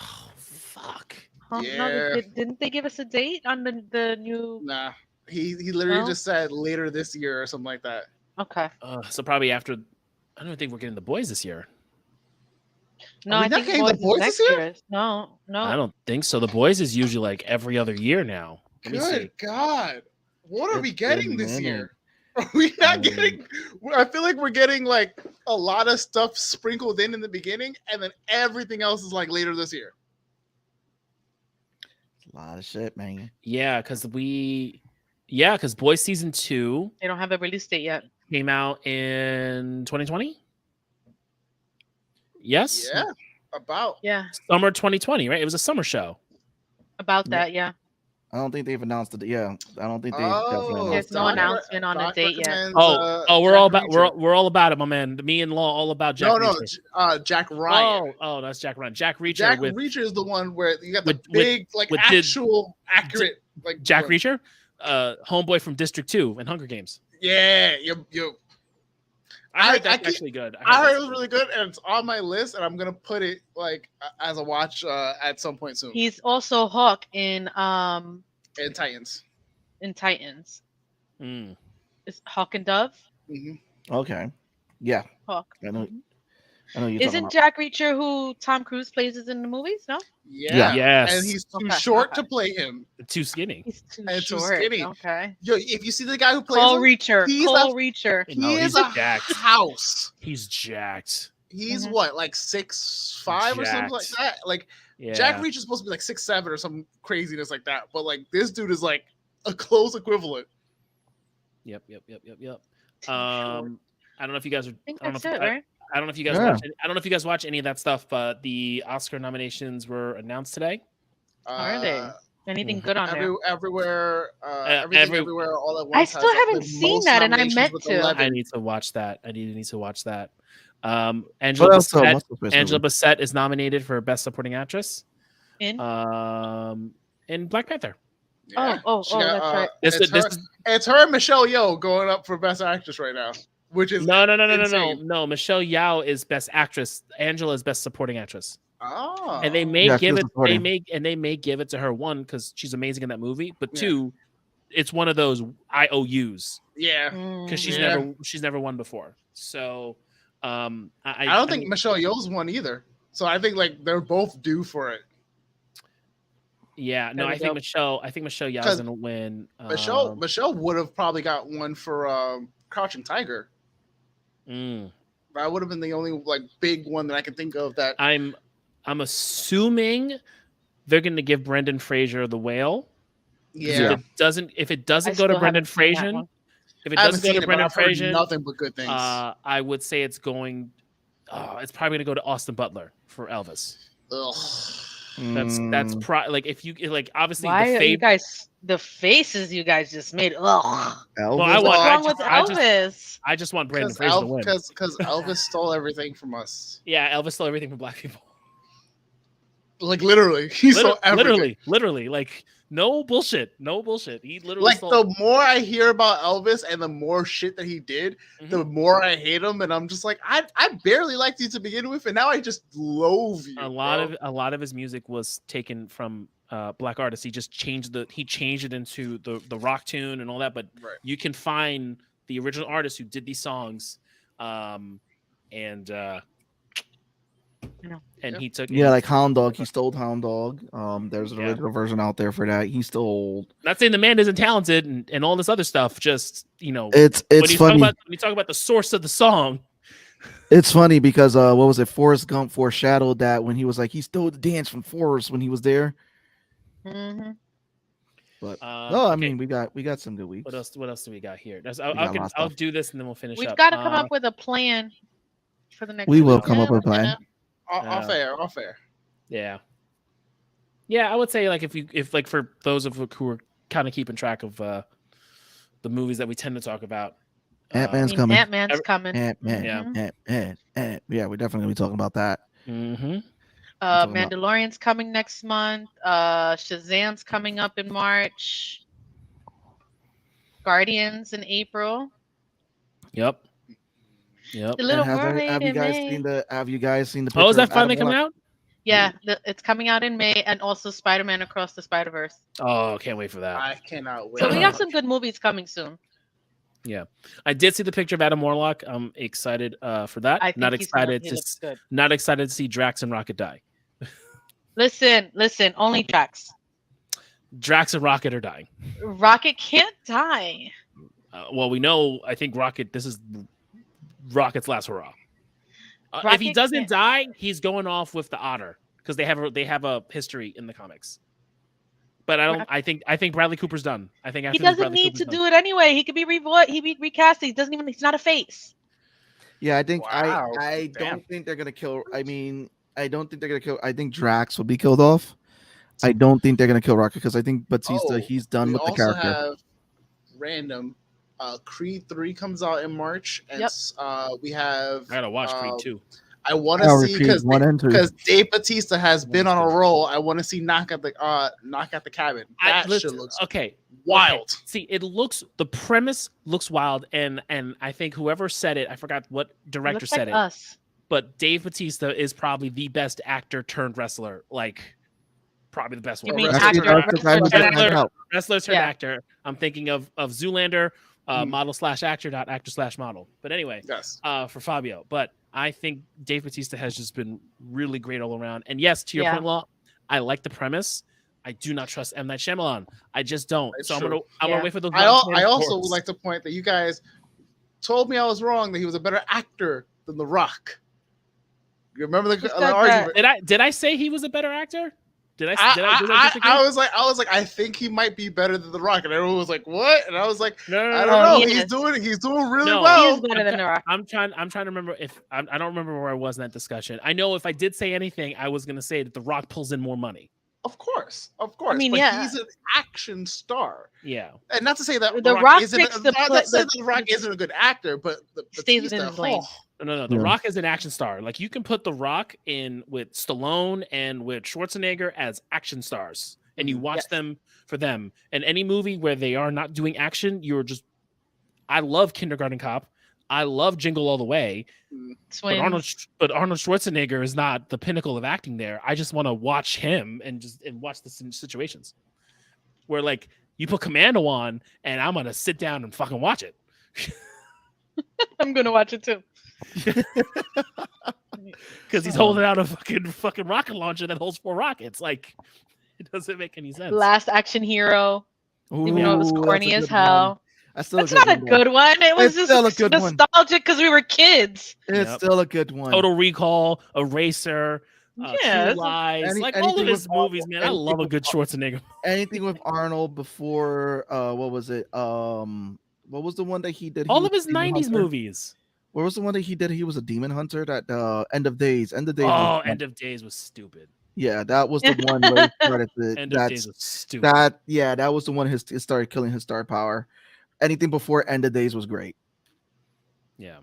Oh fuck! Yeah. No, didn't they give us a date on the new? Nah, he literally just said later this year or something like that. Okay. So probably after. I don't think we're getting The Boys this year. No, Are we I not think getting The Boys this next year? No. I don't think so. The Boys is usually like every other year now. Let me see. Good God. What are we getting this year? Are we not getting? I feel like we're getting like a lot of stuff sprinkled in the beginning, and then everything else is like later this year. A lot of shit, man. Yeah, because Boys season 2 They don't have a release date yet. came out in 2020. Yes. Yeah, about. Yeah, Summer 2020, right? It was a summer show. about that. Yeah. I don't think they've announced it. Yeah, I don't think they Oh, definitely There's announced no it. announcement on a Doc date yet. recommends, We're Jack all about Reacher. we're all about it, my man. Me and Law all about Jack. No, Reacher. Jack Ryan. Oh, that's Jack Ryan. Jack Reacher. Jack with Reacher is the one where you got the with- big, like with actual, accurate, like Jack one. Reacher, homeboy from District 2 and Hunger Games. Yeah, you. I heard I that's actually good. I heard it was really good, and it's on my list, and I'm gonna put it like as a watch at some point soon. He's also Hawk in Titans. Titans. Mm. Is Hawk and Dove? Mm-hmm. Okay, yeah, Hawk. I know. I know you're talking Isn't about. Jack Reacher who Tom Cruise plays in the movies? No, Yeah. Yes. And he's too Okay, short okay. to play him. Too skinny. he's too And too short. skinny. Okay. Yo, if you see the guy who plays Cole him, Reacher. he's Cole a- Reacher. he No, is he's a jacked. house. He's jacked. He's Mhm. what, like 6'5" or something like Jacked. that. Like Yeah. Jack Reacher's supposed to be like 6'7" or some craziness like that. But like this dude is like a close equivalent. Yep. Too I short. don't know if you guys are. I think I don't that's know it, if, right? I don't know if you guys Yeah. watch. I don't know if you guys watch any of that stuff, but the Oscar nominations were announced today. Are they? Anything good on there? Everywhere, everything every- everywhere, all at once. I has, still like, haven't the seen most that, and I nominations meant with to. 11. I need to watch that. I need to watch that. What Angela else? Bassett. What's the first Angela movie? Bassett is nominated for Best Supporting Actress. In? In Black Panther. Yeah. Oh, She got, that's right. It's her and Michelle Yeoh going up for Best Actress right now, which is No. insane. Michelle Yeoh is Best Actress. Angela is Best Supporting Actress. Oh, And they may Yeah, give she's it. supporting. They may give it to her, one, because she's amazing in that movie, but Yeah. two, it's one of those IOUs yeah. because she's Mhm. never won before. So I I don't think Michelle Yeoh's won either. So I think like they're both due for it. Yeah, no, There we I think go. Michelle Yeoh's 'Cause gonna win. Michelle would have probably got one for Crouching Tiger. mm. That would have been the only like big one that I can think of. That I'm assuming they're gonna give Brendan Fraser The Whale. 'Cause yeah. If it doesn't I go to still Brendan haven't seen that Fraser, one. if it I haven't doesn't go seen to it, but Brendan I've heard Fraser, nothing but good things. I would say it's going. It's probably gonna go to Austin Butler for Elvis. Ugh. That's Mm, like if you like obviously Why the are you favorite. guys? The faces you guys just made. Ugh. Elvis? Well, I want- What's I wrong just- with I just- Elvis? I just want Brendan Fraser to win. Because Elvis stole everything from us. Yeah, Elvis stole everything from black people. Like literally, he stole everything. Literally, like no bullshit. He literally Like stole. the more I hear about Elvis and the more shit that he did, Mhm. the more I hate him. And I'm just like, I barely liked you to begin with, and now I just loathe you. a lot of his music was taken from black artists. He just changed it into the rock tune and all that. But Right. you can find the original artists who did these songs, and he took Yeah, like Hound Dog. He stole Hound Dog. There's an Yeah. original version out there for that. He stole. Not saying the man isn't talented and all this other stuff. Just It's when you funny. when you talk about the source of the song. It's funny because what was it? Forrest Gump foreshadowed that when he was like he stole the dance from Forrest when he was there. Mm-hmm. But Um, no, I okay. mean we got some good weeks. What else do we got here? got a lot of I'll stuff. do this and then we'll finish We've up. got to come up with a plan for the next. We will week. come up with a plan. Off air. Yeah, I would say like if like for those of who are kind of keeping track of the movies that we tend to talk about, Ant-Man's coming. Ant-Man's coming. Ant-Man. Yeah. Ant-Man. Yeah, we're definitely gonna be talking about that. Mm-hmm. talking about- Mandalorian's coming next month. Shazam's coming up in March. Guardians in April. Yep. The And Little have Mermaid you in guys May. seen the? Have you guys seen the? Oh, is picture that of finally Adam coming Warlock? out? Yeah, it's coming out in May, and also Spider-Man Across the Spider-Verse. Oh, can't wait for that. I cannot wait. So we got some good movies coming soon. Yeah, I did see the picture of Adam Warlock. I'm excited for that. I think Not he excited looks good. not excited to see Drax and Rocket die. Listen, only Drax. Drax and Rocket are dying. Rocket can't die. Well, we know. I think Rocket. This is Rocket's last hurrah. If he doesn't die, he's going off with the Otter because they have a history in the comics. But I think Bradley Cooper's done. I think after he doesn't need to do it anyway. He could be recast. He doesn't even. He's not a face. Yeah, I think Wow. I don't think they're gonna kill. I mean, I don't think they're gonna kill. I think Drax will be killed off. I don't think they're gonna kill Rocket because I think Batista he's done with the character. Have random. Creed 3 comes out in March, and we have. I gotta watch Creed 2. I want to see because Dave Bautista has been on a roll. I want to see knock at the cabin. That shit looks wild. Okay. See, the premise looks wild, and I think whoever said it, I forgot what director said it. Us. But Dave Bautista is probably the best actor turned wrestler. Like, probably the best one. You mean wrestler turned actor. I'm thinking of Zoolander. Model/actor, not actor/model. But anyway, for Fabio. But I think Dave Bautista has just been really great all around. And yes, to your point, Law, I like the premise. I do not trust M. Night Shyamalan. I just don't. It's so true. I'm gonna wait for those. I also would like to point that you guys told me I was wrong, that he was a better actor than The Rock. You remember the argument? Did I say he was a better actor? I was like, I think he might be better than The Rock, and everyone was like, "What?" And I was like, "I don't know. He's doing really well. He's better than The Rock." I'm trying to remember if I don't remember where I was in that discussion. I know if I did say anything, I was going to say that The Rock pulls in more money. Of course. I mean, but he's an action star. Yeah, and not to say that The Rock isn't a good actor, but stays in his lane. No. The Rock is an action star. Like, you can put The Rock in with Stallone and with Schwarzenegger as action stars, and you watch them for them. And any movie where they are not doing action, I love Kindergarten Cop. I love Jingle All the Way. But Arnold Schwarzenegger is not the pinnacle of acting there. I just want to watch him and watch the situations where, like, you put Commando on, and I'm gonna sit down and fucking watch it. I'm gonna watch it too. Because he's holding out a fucking rocket launcher that holds 4 rockets. Like, it doesn't make any sense. Last Action Hero. Even though it was corny as hell. That's not a good one. It was just nostalgic because we were kids. It's still a good one. Total Recall, Eraser, True Lies, all of his movies, man. I love a good Schwarzenegger. Anything with Arnold before, what was it? What was the one that he did? All of his 90s movies. What was the one that he did? He was a demon hunter. That End of Days. End of Days was stupid. Yeah, that was the one where he started End of Days was stupid. That was the one he started killing his star power. Anything before End of Days was great. Yeah.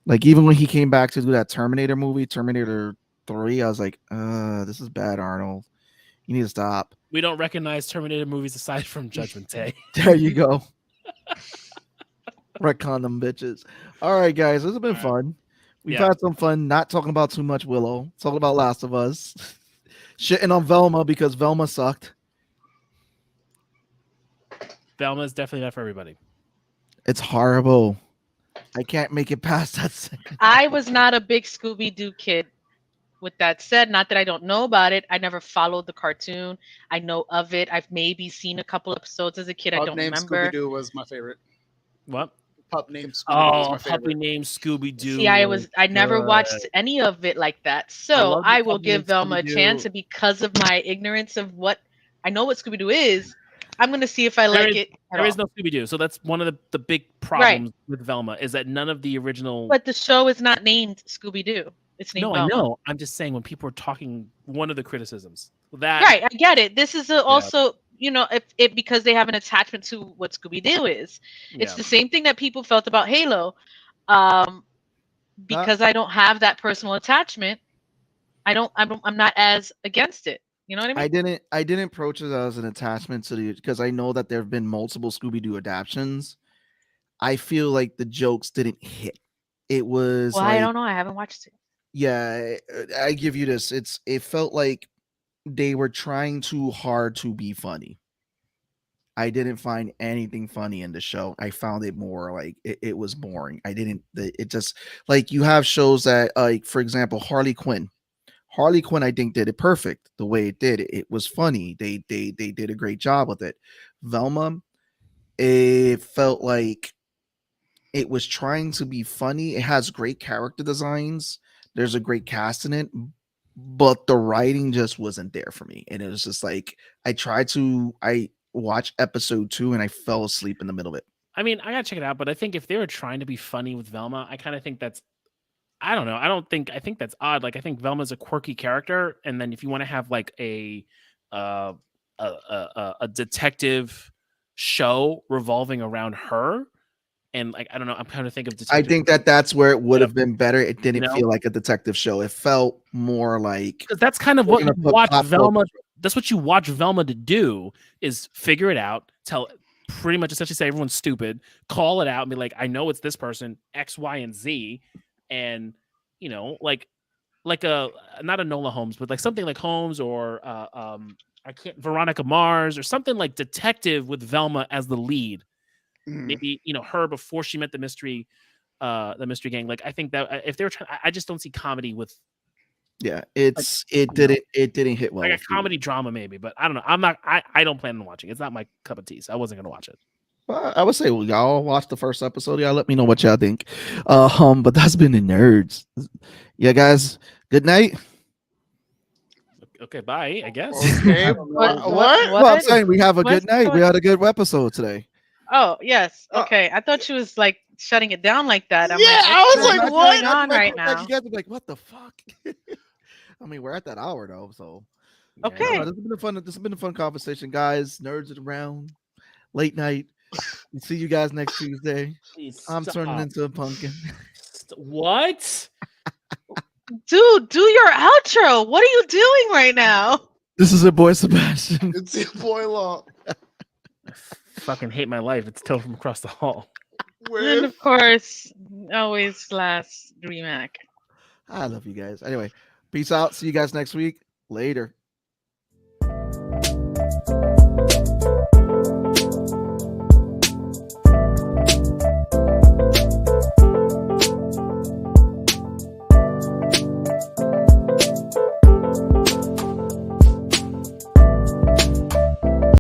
Like, even when he came back to do that Terminator movie, Terminator 3, I was like, this is bad, Arnold. You need to stop. We don't recognize Terminator movies aside from Judgment Day. There you go. Retcon them bitches. All right, guys, this has been fun. We've had some fun not talking about too much Willow, talking about Last of Us, shitting on Velma because Velma sucked. Velma is definitely not for everybody. It's horrible. I can't make it past that second. I was not a big Scooby-Doo kid. With that said, not that I don't know about it. I never followed the cartoon. I know of it. I've maybe seen a couple episodes as a kid. I don't remember. Scooby-Doo was my favorite. What? Pup named Scooby-Doo. Puppy named Scooby-Doo. See, I never watched any of it like that. So I will give Velma a chance, and because of my ignorance of what I know what Scooby-Doo is, I'm going to see if I like it. There is no Scooby-Doo. So that's one of the big problems with Velma, is that none of the original... But the show is not named Scooby-Doo. It's named Velma. I know. I'm just saying, when people are talking, one of the criticisms. Right, I get it. This is also... because they have an attachment to what Scooby-Doo is. It's the same thing that people felt about Halo. Because I don't have that personal attachment, I'm not as against it. You know what I mean? I didn't approach it as an attachment to because I know that there have been multiple Scooby-Doo adaptions. I feel like the jokes didn't hit. It was I don't know. I haven't watched it. Yeah, I give you this. It felt like they were trying too hard to be funny. I didn't find anything funny in the show. I found it more like it was boring. It just, like, you have shows that, like, for example, Harley Quinn, I think, did it perfect the way it did. It was funny. They did a great job with it. Velma, it felt like it was trying to be funny. It has great character designs. There's a great cast in it, but the writing just wasn't there for me. And it was just like I watched episode 2 and I fell asleep in the middle of it. I mean, I gotta check it out, but I think if they were trying to be funny with Velma, I kind of think that's I don't know. I think that's odd. Like I think Velma's a quirky character, and then if you want to have like a detective show revolving around her, and like I don't know, I'm trying to think of detective. I think that's where it would have been better. It didn't feel like a detective show. It felt more like because that's kind of what you watch Velma. That's what you watch Velma to do is figure it out, tell pretty much essentially say everyone's stupid, call it out, and be like, I know it's this person, X, Y, and Z, and you know, like a not a Nola Holmes, but like something like Holmes or I can't Veronica Mars or something like detective with Velma as the lead. Maybe her before she met the mystery gang. Like I think that if they were trying, I just don't see comedy with. Yeah, it didn't hit well. Like a comedy drama maybe, but I don't know. I don't plan on watching. It's not my cup of tea, so I wasn't gonna watch it. Well, I would say, well, y'all watch the first episode. Y'all let me know what y'all think. But that's been the nerds. Yeah, guys. Good night. Okay, bye. I guess. Okay. what? Well, I'm saying we have a good night. We had a good episode today. Oh yes. Okay. I thought she was like shutting it down like that. I was like, what's going on right now? You guys are like, what the fuck? I mean, we're at that hour though, so okay. This has been a fun conversation, guys. Nerds around, late night. We see you guys next Tuesday. I'm turning into a pumpkin. What? Dude, do your outro. What are you doing right now? This is your boy Sebastian. It's your boy Law. I fucking hate my life. It's Till from across the hall. And of course, always last Vmac. I love you guys. Anyway, peace out. See you guys next week. Later.